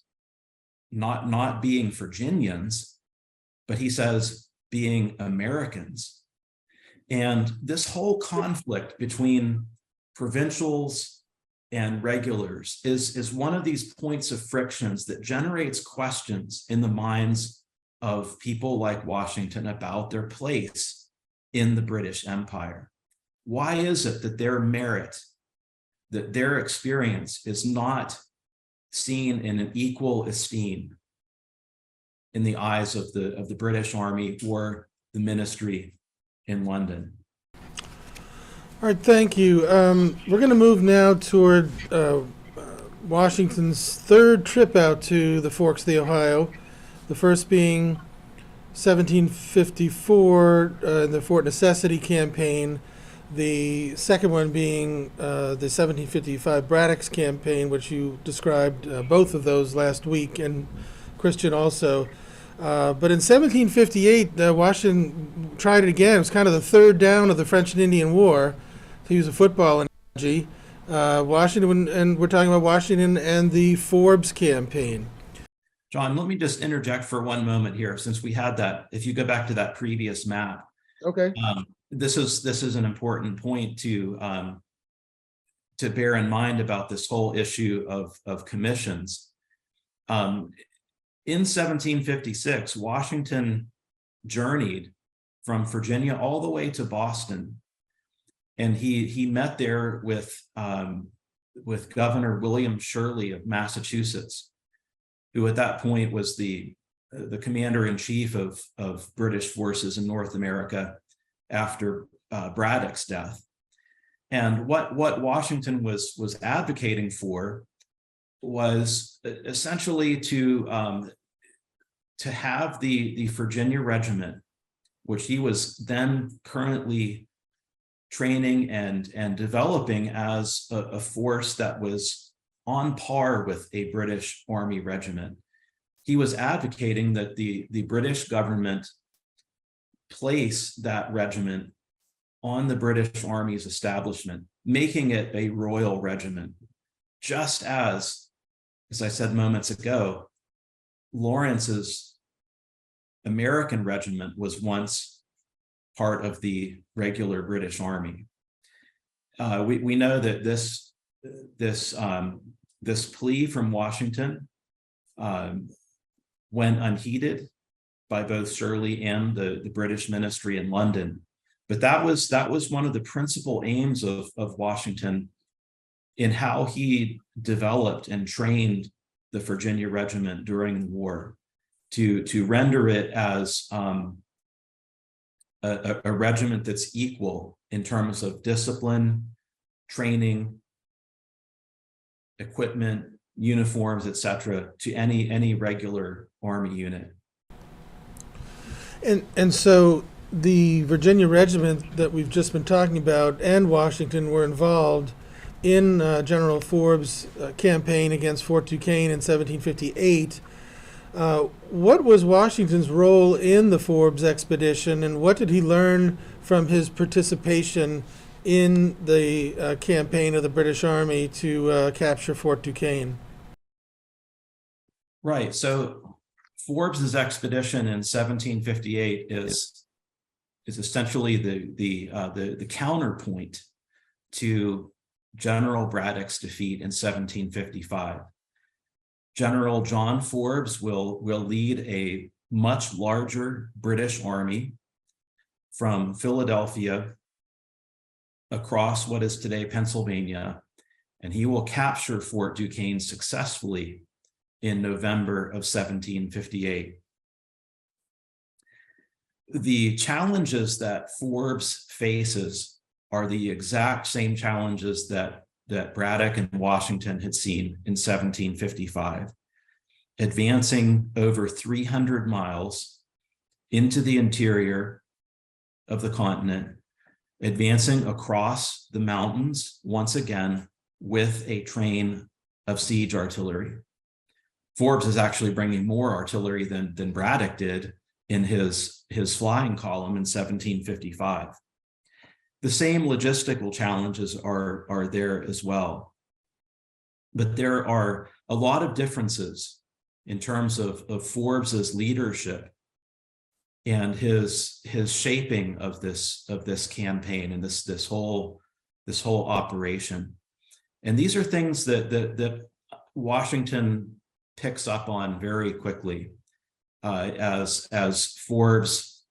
not being Virginians, but he says being Americans. And this whole conflict between provincials and regulars is one of these points of frictions that generates questions in the minds of people like Washington about their place in the British Empire. Why is it that their merit, that their experience is not seen in an equal esteem in the eyes of the British Army or the ministry in London? All right, thank you. We're going to move now toward Washington's third trip out to the Forks of the Ohio, the first being 1754, the Fort Necessity campaign, the second one being the 1755 Braddock's campaign, which you described both of those last week, and Christian also. But in 1758, Washington tried it again. It was kind of the third down of the French and Indian War, to use a football analogy. Washington, and we're talking about Washington and the Forbes campaign. John, let me just interject for one moment here, since we had that. If you go back to that previous map, Okay. This is an important point to bear in mind about this whole issue of commissions. In 1756, Washington journeyed from Virginia all the way to Boston, and he met there with Governor William Shirley of Massachusetts, who at that point was the commander-in-chief of British forces in North America after Braddock's death. And what Washington was advocating for was essentially to have the Virginia Regiment, which he was then currently training and developing as a force that was on par with a British Army regiment. He was advocating that the British government place that regiment on the British Army's establishment, making it a royal regiment, just as I said moments ago, Lawrence's American regiment was once part of the regular British Army. We know that this plea from Washington went unheeded by both Shirley and the British ministry in London. But that was one of the principal aims of Washington in how he developed and trained the Virginia Regiment during the war, to render it as a regiment that's equal in terms of discipline, training, equipment, uniforms, etc., to any regular Army unit. And so the Virginia Regiment that we've just been talking about and Washington were involved in General Forbes' campaign against Fort Duquesne in 1758. What was Washington's role in the Forbes expedition, and what did he learn from his participation in the campaign of the British Army to capture Fort Duquesne? Right. So Forbes's expedition in 1758 is essentially the counterpoint to General Braddock's defeat in 1755. General John Forbes will lead a much larger British army from Philadelphia across what is today Pennsylvania, and he will capture Fort Duquesne successfully in November of 1758. The challenges that Forbes faces are the exact same challenges that Braddock and Washington had seen in 1755. Advancing over 300 miles into the interior of the continent, advancing across the mountains once again with a train of siege artillery. Forbes is actually bringing more artillery than Braddock did in his flying column in 1755. The same logistical challenges are there as well. But there are a lot of differences in terms of Forbes's leadership and his shaping of this campaign and this whole operation. And these are things that Washington picks up on very quickly as Forbes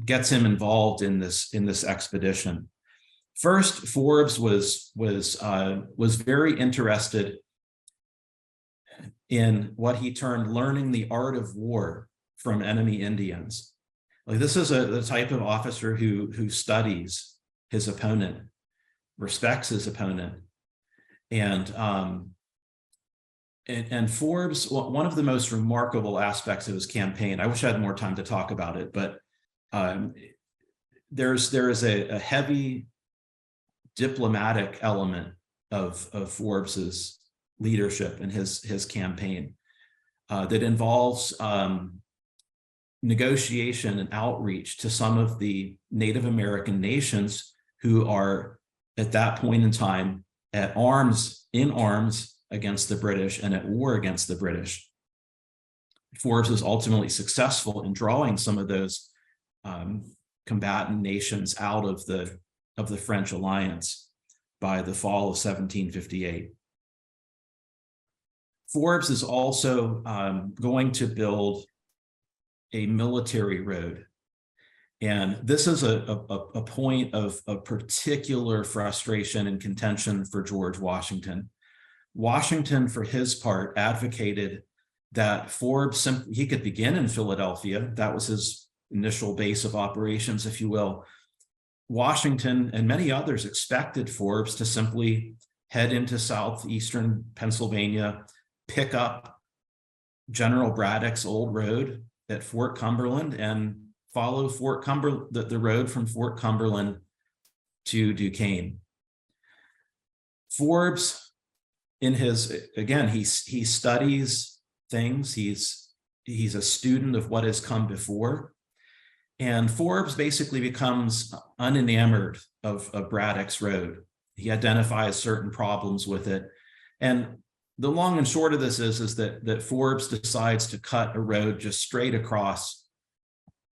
gets him involved in this expedition. First, Forbes was very interested in what he termed learning the art of war from enemy Indians. Like, this is the type of officer who studies his opponent, respects his opponent, and Forbes, one of the most remarkable aspects of his campaign, I wish I had more time to talk about it, but there is a heavy diplomatic element of Forbes's leadership and his campaign that involves negotiation and outreach to some of the Native American nations who are at that point in time in arms against the British and at war against the British. Forbes was ultimately successful in drawing some of those combatant nations out of the French alliance by the fall of 1758. Forbes is also going to build a military road. And this is a point of particular frustration and contention for George Washington. Washington, for his part, advocated that Forbes, he could begin in Philadelphia. That was his initial base of operations, if you will. Washington and many others expected Forbes to simply head into southeastern Pennsylvania, pick up General Braddock's old road at Fort Cumberland, and follow the road from Fort Cumberland to Duquesne. Forbes, he studies things. He's a student of what has come before. And Forbes basically becomes unenamored of Braddock's road. He identifies certain problems with it. And the long and short of this is that Forbes decides to cut a road just straight across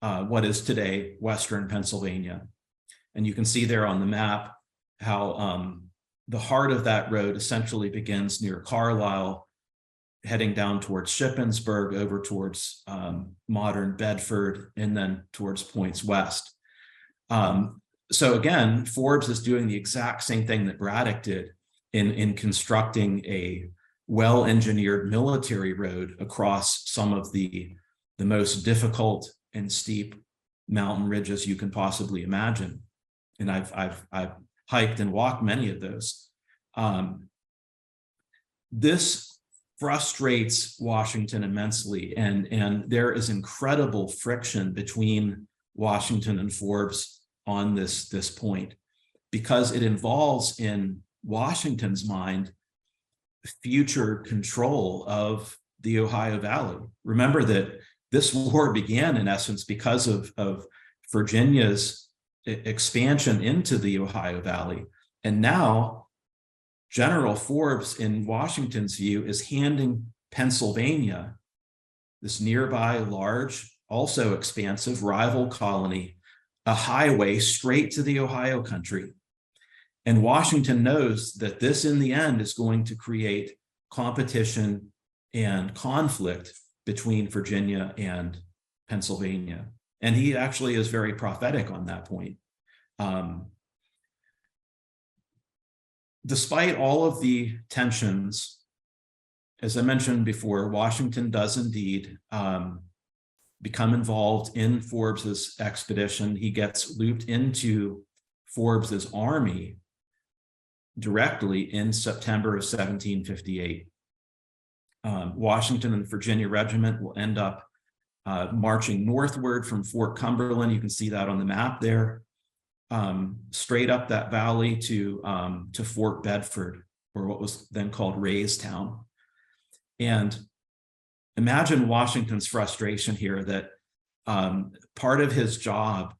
what is today Western Pennsylvania. And you can see there on the map how the heart of that road essentially begins near Carlisle, heading down towards Shippensburg, over towards modern Bedford, and then towards points west. So again, Forbes is doing the exact same thing that Braddock did in constructing a well-engineered military road across some of the most difficult and steep mountain ridges you can possibly imagine. And I've hiked and walked many of those. This frustrates Washington immensely, and there is incredible friction between Washington and Forbes on this point, because it involves, in Washington's mind, future control of the Ohio Valley. Remember that this war began in essence because of Virginia's expansion into the Ohio Valley. And now General Forbes, in Washington's view, is handing Pennsylvania, this nearby large, also expansive rival colony, a highway straight to the Ohio country. And Washington knows that this in the end is going to create competition and conflict between Virginia and Pennsylvania. And he actually is very prophetic on that point. Despite all of the tensions, as I mentioned before, Washington does indeed become involved in Forbes's expedition. He gets looped into Forbes's army directly in September of 1758. Washington and Virginia Regiment will end up marching northward from Fort Cumberland. You can see that on the map there, straight up that valley to Fort Bedford, or what was then called Raystown. And imagine Washington's frustration here that part of his job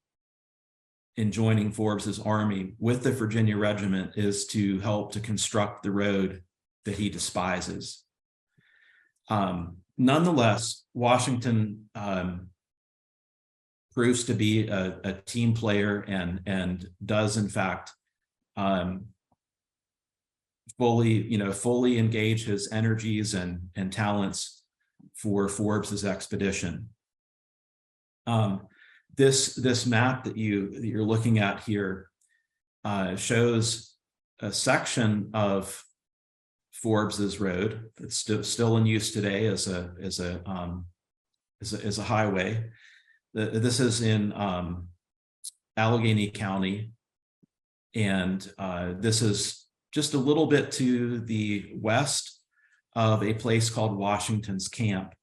in joining Forbes's army with the Virginia Regiment is to help to construct the road that he despises. Nonetheless, Washington proves to be a team player and does in fact fully engage his energies and talents for Forbes's expedition. This map that you're looking at here shows a section of Forbes's road that's still in use today as a highway. This is in Allegheny County, and this is just a little bit to the west of a place called Washington's Camp.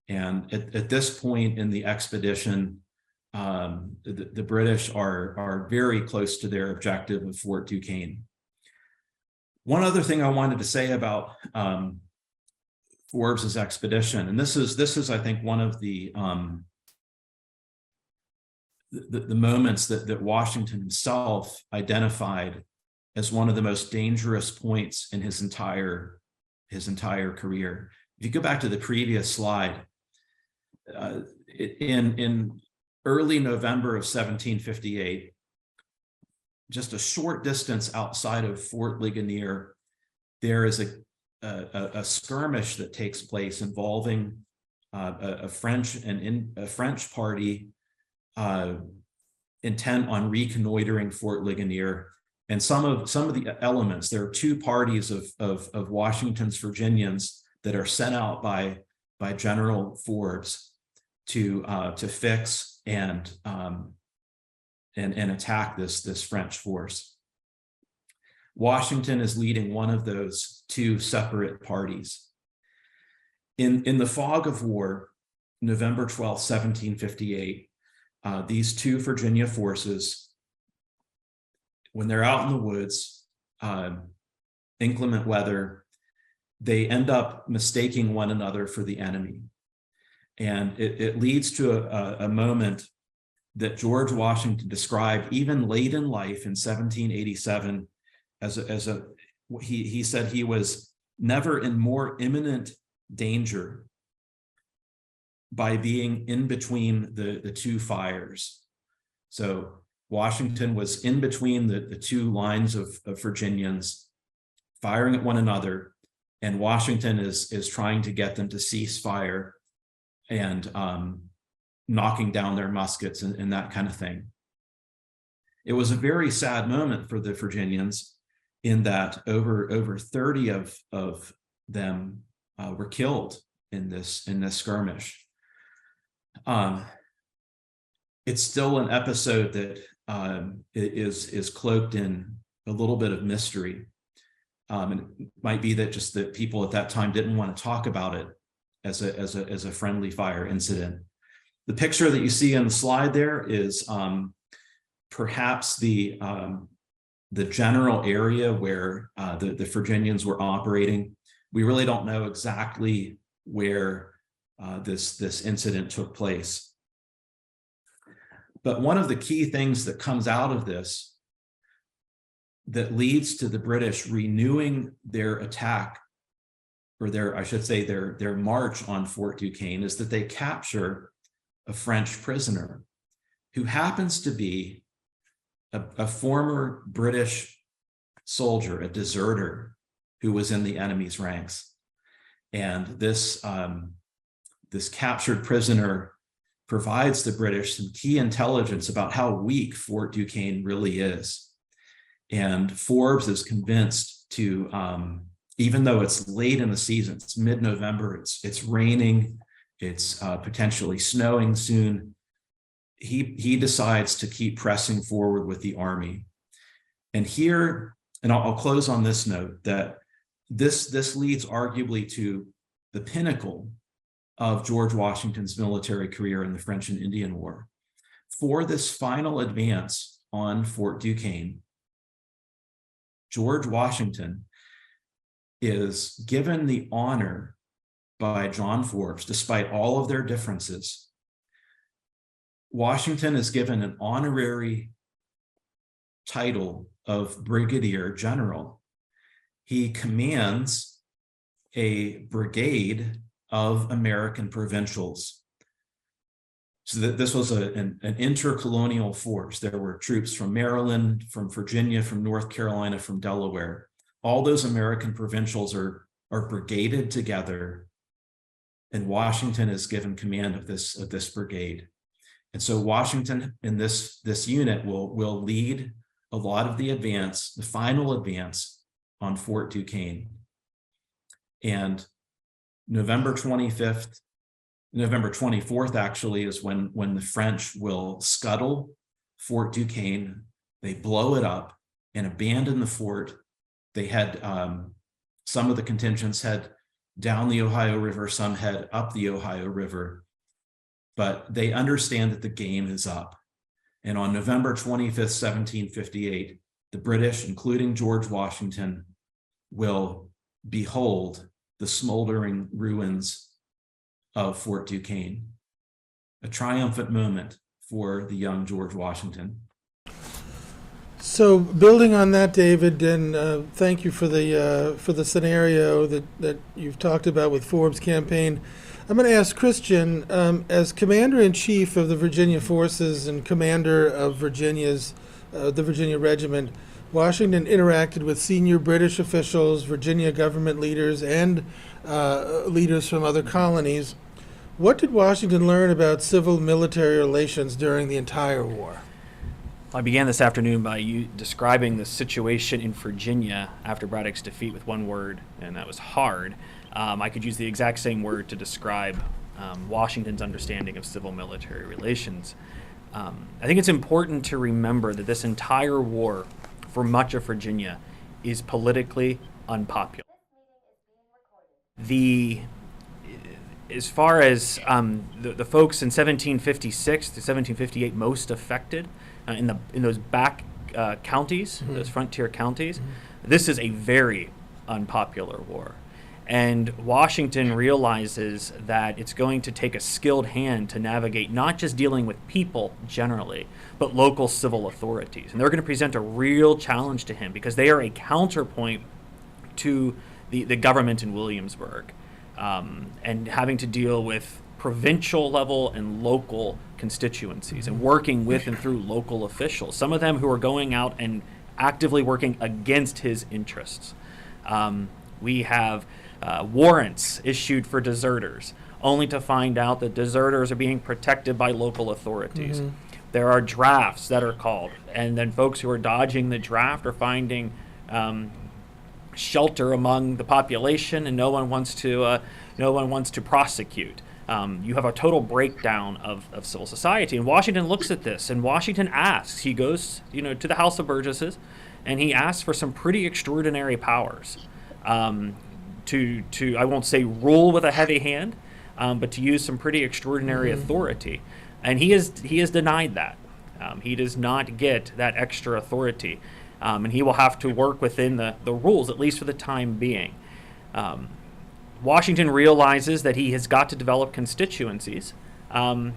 And at this point in the expedition, the British are very close to their objective of Fort Duquesne. One other thing I wanted to say about Forbes's expedition, and this is I think one of the moments that Washington himself identified as one of the most dangerous points in his entire career. If you go back to the previous slide, in early November of 1758, just a short distance outside of Fort Ligonier, there is a skirmish that takes place involving a French party intent on reconnoitering Fort Ligonier. And some of the elements, there are two parties of Washington's Virginians that are sent out by General Forbes to fix and attack this French force. Washington is leading one of those two separate parties. In the fog of war, November 12th, 1758, these two Virginia forces, when they're out in the woods, inclement weather, they end up mistaking one another for the enemy. And it leads to a moment that George Washington described even late in life in 1787 he said he was never in more imminent danger by being in between the two fires. So Washington was in between the two lines of Virginians firing at one another, and Washington is trying to get them to cease fire and knocking down their muskets and that kind of thing. It was a very sad moment for the Virginians in that over 30 of them were killed in this skirmish. It's still an episode that is cloaked in a little bit of mystery. And it might be that just that people at that time didn't want to talk about it as a friendly fire incident. The picture that you see on the slide there is perhaps the the general area where the Virginians were operating. We really don't know exactly where this incident took place. But one of the key things that comes out of this that leads to the British renewing their attack, or I should say their march on Fort Duquesne, is that they capture a French prisoner who happens to be a former British soldier, a deserter who was in the enemy's ranks. And this captured prisoner provides the British some key intelligence about how weak Fort Duquesne really is. And Forbes is convinced to, even though it's late in the season, it's mid-November, it's raining, it's potentially snowing soon, he decides to keep pressing forward with the army. And here, and I'll close on this note, that this leads arguably to the pinnacle of George Washington's military career in the French and Indian War. For this final advance on Fort Duquesne, George Washington is given the honor by John Forbes, despite all of their differences. Washington is given an honorary title of Brigadier General. He commands a brigade of American provincials. So that this was an intercolonial force. There were troops from Maryland, from Virginia, from North Carolina, from Delaware. All those American provincials are brigaded together, and Washington is given command of this brigade. And so Washington in this unit will lead a lot of the advance, the final advance on Fort Duquesne. And November 24th actually is when the French will scuttle Fort Duquesne. They blow it up and abandon the fort. They had some of the contingents head down the Ohio River, some head up the Ohio River, but they understand that the game is up. And on November 25th, 1758, the British, including George Washington, will behold the smoldering ruins of Fort Duquesne, a triumphant moment for the young George Washington. So building on that, David, and thank you for the scenario that you've talked about with Forbes' campaign. I'm going to ask Christian, as Commander-in-Chief of the Virginia Forces and Commander of the Virginia Regiment, Washington interacted with senior British officials, Virginia government leaders, and leaders from other colonies. What did Washington learn about civil-military relations during the entire war? I began this afternoon by you describing the situation in Virginia after Braddock's defeat with one word, and that was hard. I could use the exact same word to describe Washington's understanding of civil-military relations. I think it's important to remember that this entire war, for much of Virginia, is politically unpopular. As far as the folks in 1756 to 1758 most affected in those back counties, those frontier counties, this is a very unpopular war. And Washington realizes that it's going to take a skilled hand to navigate not just dealing with people generally, but local civil authorities. And they're going to present a real challenge to him because they are a counterpoint to the government in Williamsburg, and having to deal with provincial level and local constituencies and working with and through local officials, some of them who are going out and actively working against his interests. We have warrants issued for deserters, only to find out that deserters are being protected by local authorities. There are drafts that are called, and then folks who are dodging the draft are finding shelter among the population, and no one wants to prosecute. You have a total breakdown of civil society, and Washington looks at this, and Washington asks. He goes, to the House of Burgesses, and he asks for some pretty extraordinary powers. To I won't say rule with a heavy hand, but to use some pretty extraordinary authority, and he is denied that. He does not get that extra authority. And he will have to work within the rules, at least for the time being. Washington realizes that he has got to develop constituencies in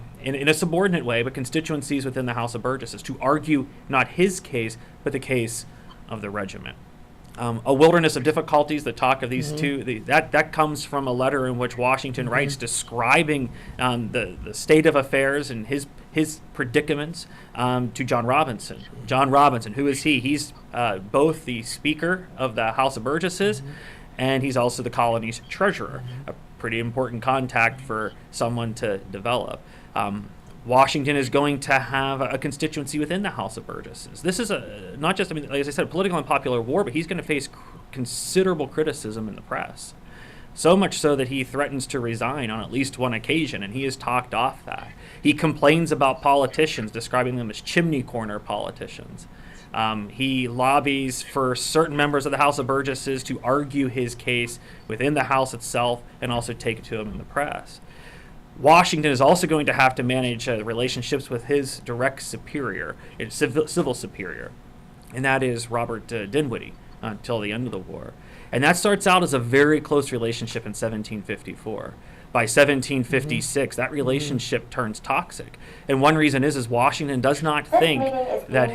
a subordinate way, but constituencies within the House of Burgesses to argue not his case, but the case of the regiment. A wilderness of difficulties, the talk of these two, that comes from a letter in which Washington writes describing the state of affairs and his predicaments to John Robinson. John Robinson, who is he? He's both the Speaker of the House of Burgesses, and he's also the colony's treasurer, a pretty important contact for someone to develop. Washington is going to have a constituency within the House of Burgesses. This is not just, like I said, political and popular war, but he's going to face considerable criticism in the press. So much so that he threatens to resign on at least one occasion, and he has talked off that. He complains about politicians, describing them as chimney corner politicians. He lobbies for certain members of the House of Burgesses to argue his case within the House itself and also take it to him in the press. Washington is also going to have to manage relationships with his direct superior, civil superior, and that is Robert Dinwiddie until the end of the war. And that starts out as a very close relationship in 1754. By 1756, that relationship turns toxic. And one reason is Washington does not think that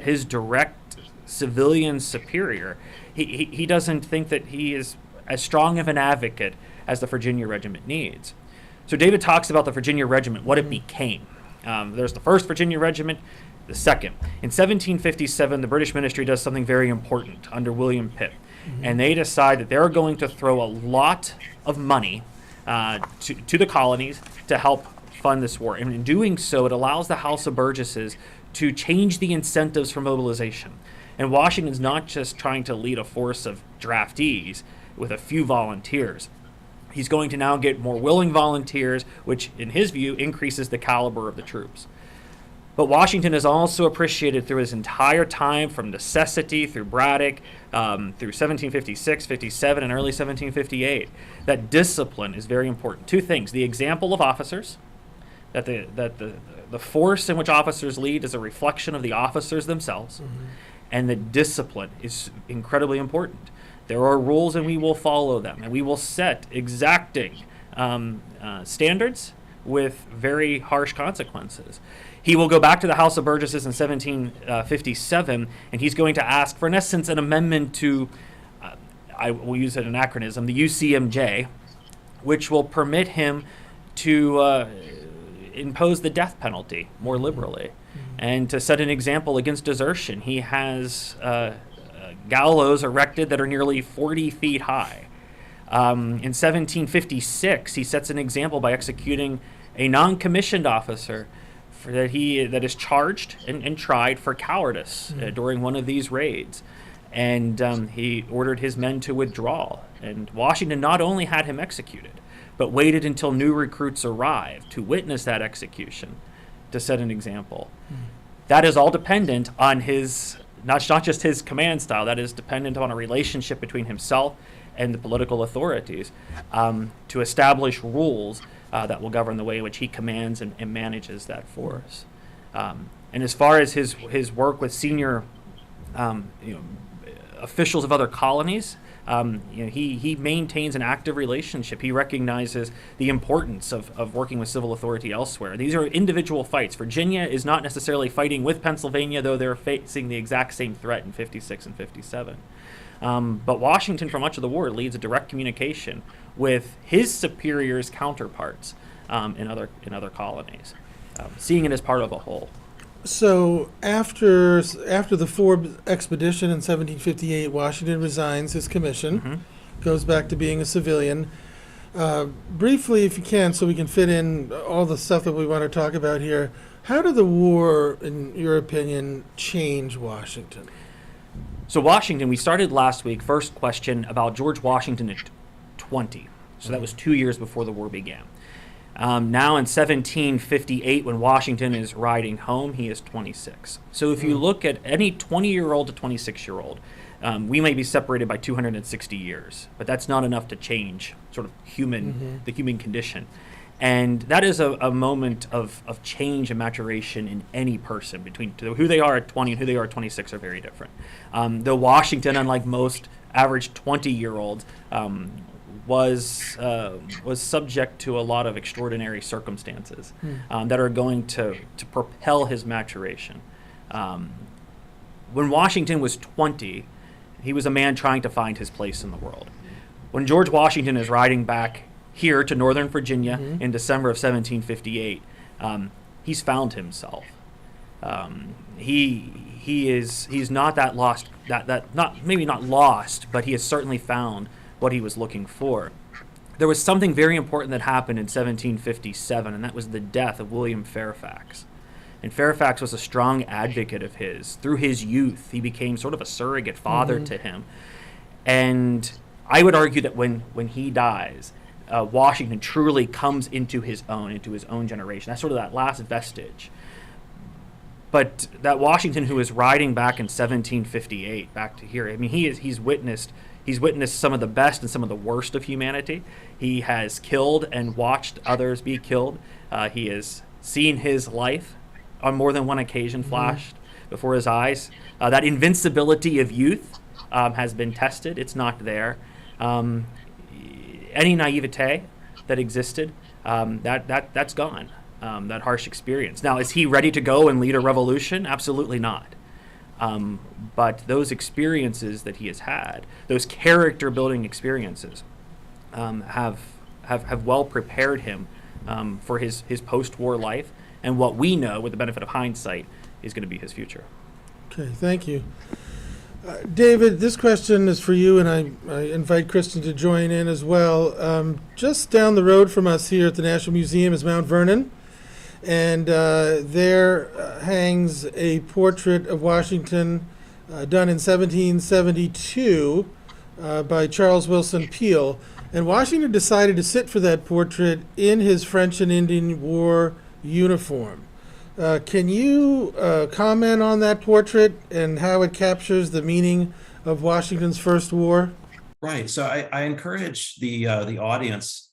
his direct civilian superior, he doesn't think that he is as strong of an advocate as the Virginia Regiment needs. So David talks about the Virginia Regiment, what it became. There's the 1st Virginia Regiment, the 2nd. In 1757, the British ministry does something very important under William Pitt. And they decide that they're going to throw a lot of money to the colonies to help fund this war. And in doing so, it allows the House of Burgesses to change the incentives for mobilization. And Washington's not just trying to lead a force of draftees with a few volunteers. He's going to now get more willing volunteers, which, in his view, increases the caliber of the troops. But Washington is also appreciated through his entire time, from necessity through Braddock, through 1756, 57, and early 1758, that discipline is very important. Two things: the example of officers, that the force in which officers lead is a reflection of the officers themselves, and the discipline is incredibly important. There are rules, and we will follow them, and we will set exacting standards with very harsh consequences. He will go back to the House of Burgesses in 1757, and he's going to ask for, in essence, an amendment to, I will use an acronym, the UCMJ, which will permit him to impose the death penalty more liberally, and to set an example against desertion. He has gallows erected that are nearly 40 feet high. In 1756, he sets an example by executing a non-commissioned officer that is charged and tried for cowardice during one of these raids. And he ordered his men to withdraw. And Washington not only had him executed, but waited until new recruits arrived to witness that execution to set an example. That is all dependent on his, not just his command style, that is dependent on a relationship between himself and the political authorities to establish rules that will govern the way in which he commands and manages that force. And as far as his work with senior officials of other colonies, he maintains an active relationship. He recognizes the importance of working with civil authority elsewhere. These are individual fights. Virginia is not necessarily fighting with Pennsylvania, though they're facing the exact same threat in 56 and 57. But Washington, for much of the war, leads a direct communication with his superiors' counterparts in other colonies, seeing it as part of a whole. So after the Forbes expedition in 1758, Washington resigns his commission, goes back to being a civilian. Briefly, if you can, so we can fit in all the stuff that we want to talk about here, how did the war, in your opinion, change Washington? So Washington, we started last week, first question about George Washington at 20. So that was 2 years before the war began. Now in 1758, when Washington is riding home, he is 26. So if you look at any 20-year-old to 26-year-old, we may be separated by 260 years, but that's not enough to change sort of the human condition. And that is a moment of change and maturation in any person. Between who they are at 20 and who they are at 26 are very different. Though Washington, unlike most average 20-year-olds, was subject to a lot of extraordinary circumstances that are going to propel his maturation. When Washington was 20, he was a man trying to find his place in the world. When George Washington is riding back here to Northern Virginia in December of 1758, he's found himself. He's not that lost, maybe not lost, but he has certainly found what he was looking for. There was something very important that happened in 1757, and that was the death of William Fairfax. And Fairfax was a strong advocate of his. Through his youth, he became sort of a surrogate father to him. And I would argue that when he dies, Washington truly comes into his own generation. That's sort of that last vestige. But that Washington who is riding back in 1758, back to here, I mean, he's witnessed some of the best and some of the worst of humanity. He has killed and watched others be killed. He has seen his life on more than one occasion flashed before his eyes. That invincibility of youth has been tested. It's not there. Any naivete that existed, that's gone. That harsh experience. Now, is he ready to go and lead a revolution? Absolutely not. But those experiences that he has had, those character-building experiences, have well prepared him for his post-war life, and what we know, with the benefit of hindsight, is going to be his future. Okay, thank you. David, this question is for you, and I invite Kristen to join in as well. Just down the road from us here at the National Museum is Mount Vernon, and there hangs a portrait of Washington done in 1772 by Charles Wilson Peale. And Washington decided to sit for that portrait in his French and Indian War uniform. Can you comment on that portrait and how it captures the meaning of Washington's first war? Right. So I encourage the audience,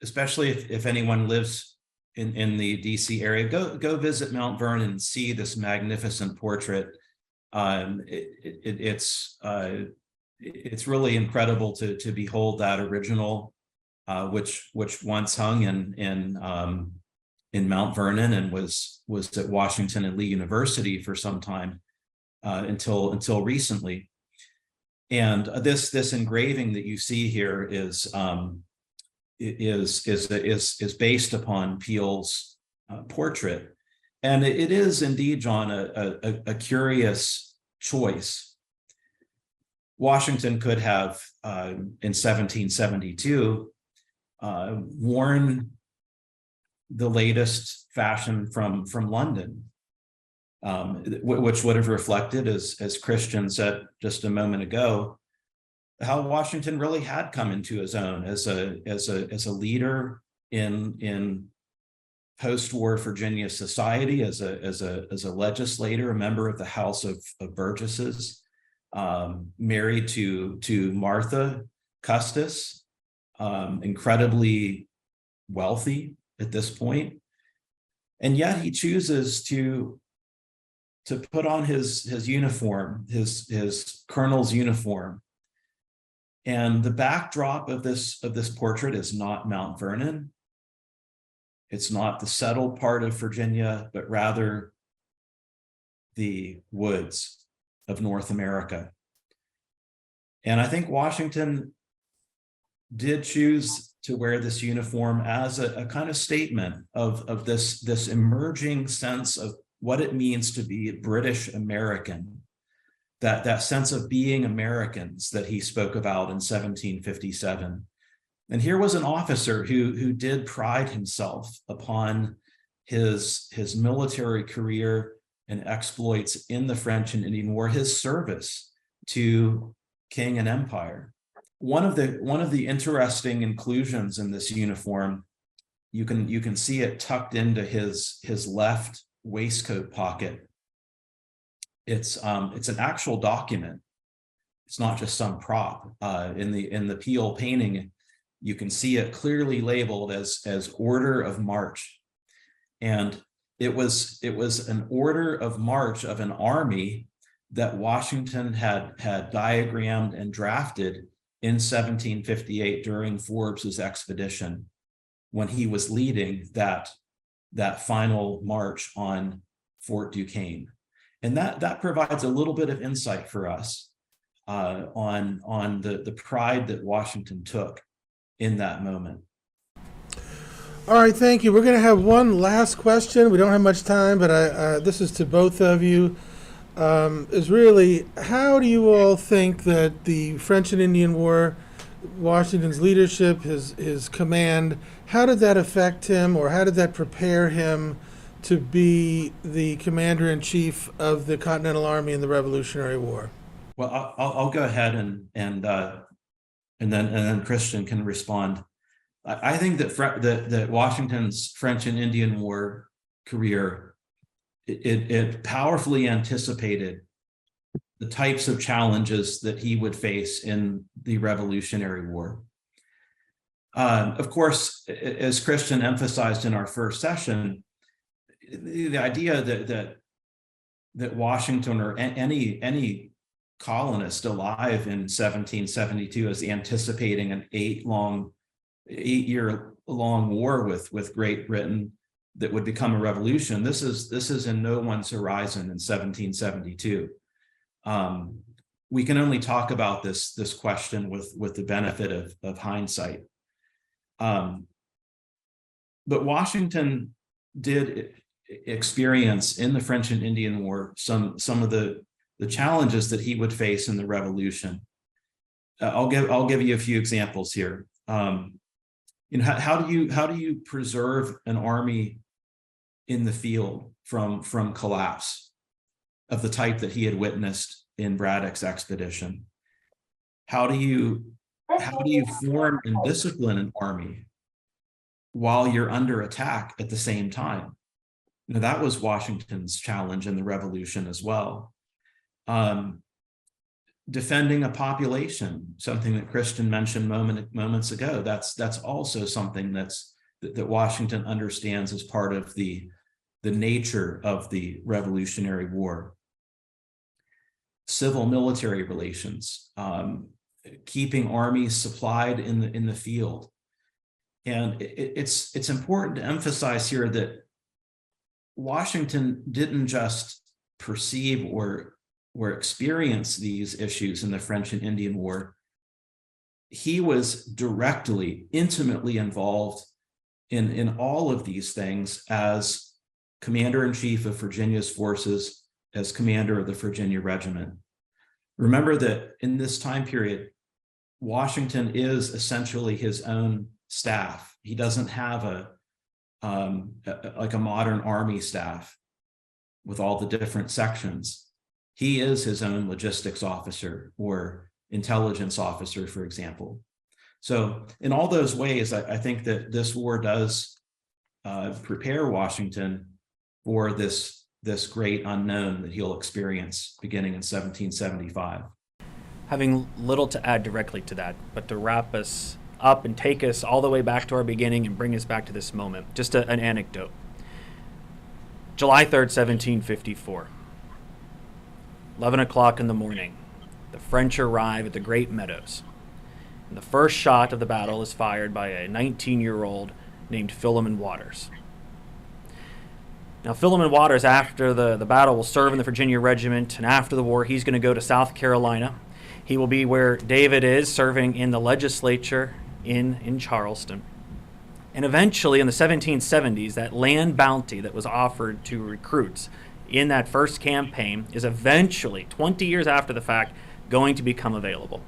especially if anyone lives in the DC area, go visit Mount Vernon and see this magnificent portrait. It's really incredible to behold that original, which once hung in Mount Vernon and was at Washington and Lee University for some time until recently. And this engraving that you see here is based upon Peale's portrait, and it is indeed, John, a curious choice. Washington could have in 1772 worn the latest fashion from London, which would have reflected, as Christian said just a moment ago, how Washington really had come into his own as a leader in post-war Virginia society, as a legislator, a member of the House of Burgesses, married to Martha Custis, incredibly wealthy at this point, and yet he chooses to put on his uniform, his colonel's uniform. And the backdrop of this portrait is not Mount Vernon. It's not the settled part of Virginia, but rather the woods of North America. And I think Washington did choose to wear this uniform as a kind of statement of this emerging sense of what it means to be British American, that sense of being Americans that he spoke about in 1757. And here was an officer who did pride himself upon his military career and exploits in the French and Indian War, his service to king and empire. One of the interesting inclusions in this uniform, you can see it tucked into his left waistcoat pocket. It's an actual document. It's not just some prop. In the Peale painting, You can see it clearly labeled as order of march. And it was an order of march of an army that Washington had diagrammed and drafted in 1758 during Forbes's expedition, when he was leading that final march on Fort Duquesne. And that provides a little bit of insight for us on the pride that Washington took in that moment. All right, thank you. We're going to have one last question. We don't have much time, but this is to both of you. Is really, how do you all think that the French and Indian War, Washington's leadership, his command, how did that affect him, or how did that prepare him to be the commander-in-chief of the Continental Army in the Revolutionary War? Well, I'll go ahead and then Christian can respond. I think that Washington's French and Indian War career, it powerfully anticipated the types of challenges that he would face in the Revolutionary War. Of course, as Christian emphasized in our first session, the idea that Washington or any colonist alive in 1772 is anticipating an 8-year-long war with Great Britain that would become a revolution. This is in no one's horizon in 1772. We can only talk about this question with the benefit of hindsight. But Washington did experience in the French and Indian War some of the challenges that he would face in the Revolution. I'll give you a few examples here. How do you preserve an army in the field from collapse of the type that he had witnessed in Braddock's expedition? How do you form and discipline an army while you're under attack at the same time? That was Washington's challenge in the Revolution as well. Defending a population, something that Christian mentioned moments ago, that's also something that Washington understands as part of the nature of the Revolutionary War. Civil military relations, keeping armies supplied in the field. And it's important to emphasize here that Washington didn't just perceive or experience these issues in the French and Indian War. He was directly, intimately involved in all of these things as commander-in-chief of Virginia's forces, as commander of the Virginia Regiment. Remember that in this time period, Washington is essentially his own staff. He doesn't have like a modern army staff with all the different sections. He is his own logistics officer or intelligence officer, for example. So in all those ways, I think that this war does prepare Washington for this great unknown that he'll experience beginning in 1775. Having little to add directly to that, but to wrap us up and take us all the way back to our beginning and bring us back to this moment, just an anecdote. July 3rd, 1754. 11 o'clock in the morning, the French arrive at the Great Meadows. And the first shot of the battle is fired by a 19-year-old named Philemon Waters. Now, Philemon Waters, after the battle, will serve in the Virginia Regiment, and after the war, he's going to go to South Carolina. He will be where David is, serving in the legislature in Charleston. And eventually, in the 1770s, that land bounty that was offered to recruits in that first campaign is eventually, 20 years after the fact, going to become available.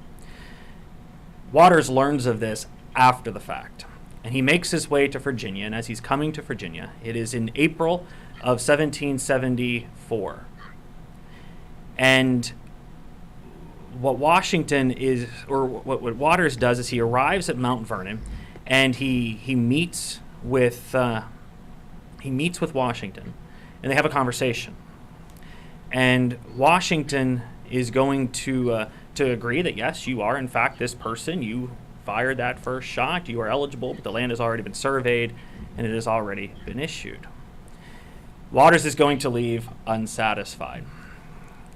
Waters learns of this after the fact, and he makes his way to Virginia, and as he's coming to Virginia, it is in April of 1774. And what Washington is, or what Waters does, is he arrives at Mount Vernon, and he meets with Washington, and they have a conversation. And Washington is going to agree that yes, you are in fact this person. You fired that first shot, you are eligible, but the land has already been surveyed and it has already been issued. Waters is going to leave unsatisfied.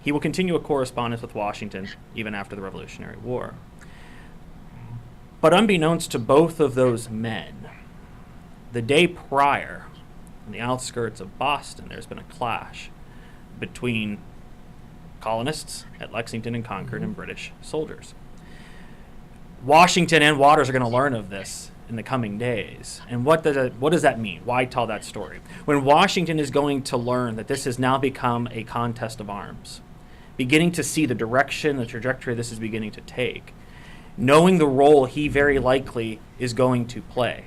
He will continue a correspondence with Washington even after the Revolutionary War. But unbeknownst to both of those men, the day prior, on the outskirts of Boston, there's been a clash between colonists at Lexington and Concord and British soldiers. Washington and Waters are going to learn of this in the coming days. And what does that mean? Why tell that story? When Washington is going to learn that this has now become a contest of arms, beginning to see the direction, the trajectory this is beginning to take, knowing the role he very likely is going to play.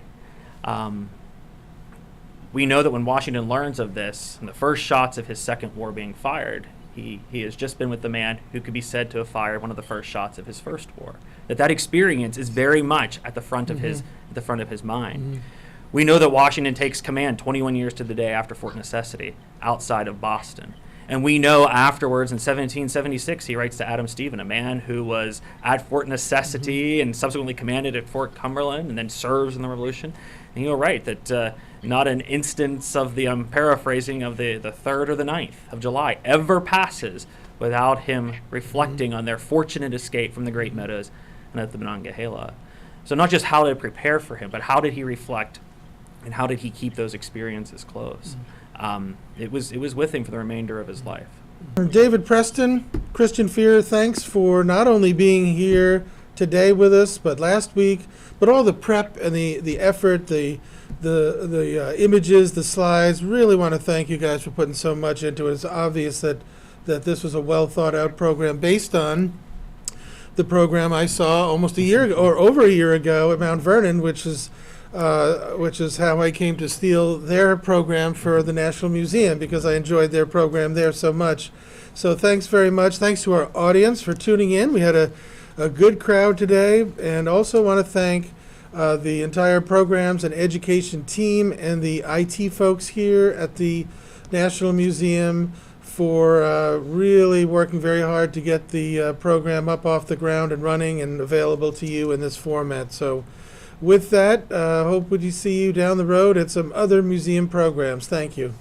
We know that when Washington learns of this, and the first shots of his second war being fired, he has just been with the man who could be said to have fired one of the first shots of his first war. That experience is very much at the front of his mind. We know that Washington takes command 21 years to the day after Fort Necessity outside of Boston. And we know afterwards in 1776 he writes to Adam Stephen, a man who was at Fort Necessity and subsequently commanded at Fort Cumberland and then serves in the Revolution. And he'll write that not an instance of the, I'm paraphrasing, of the 3rd or the 9th of July ever passes without him reflecting on their fortunate escape from the Great Meadows and at the Monongahela. So not just how did it prepare for him, but how did he reflect and how did he keep those experiences close? It was with him for the remainder of his life. David Preston, Christian Fear, thanks for not only being here today with us, but last week, but all the prep and the effort, the images, the slides. Really want to thank you guys for putting so much into it. It's obvious that this was a well thought out program based on the program I saw almost a year ago, or over a year ago at Mount Vernon, which is how I came to steal their program for the National Museum, because I enjoyed their program there so much. So thanks very much. Thanks to our audience for tuning in. We had a good crowd today, and also want to thank the entire programs and education team and the IT folks here at the National Museum for really working very hard to get the program up off the ground and running and available to you in this format. So with that, hope we see you down the road at some other museum programs. Thank you.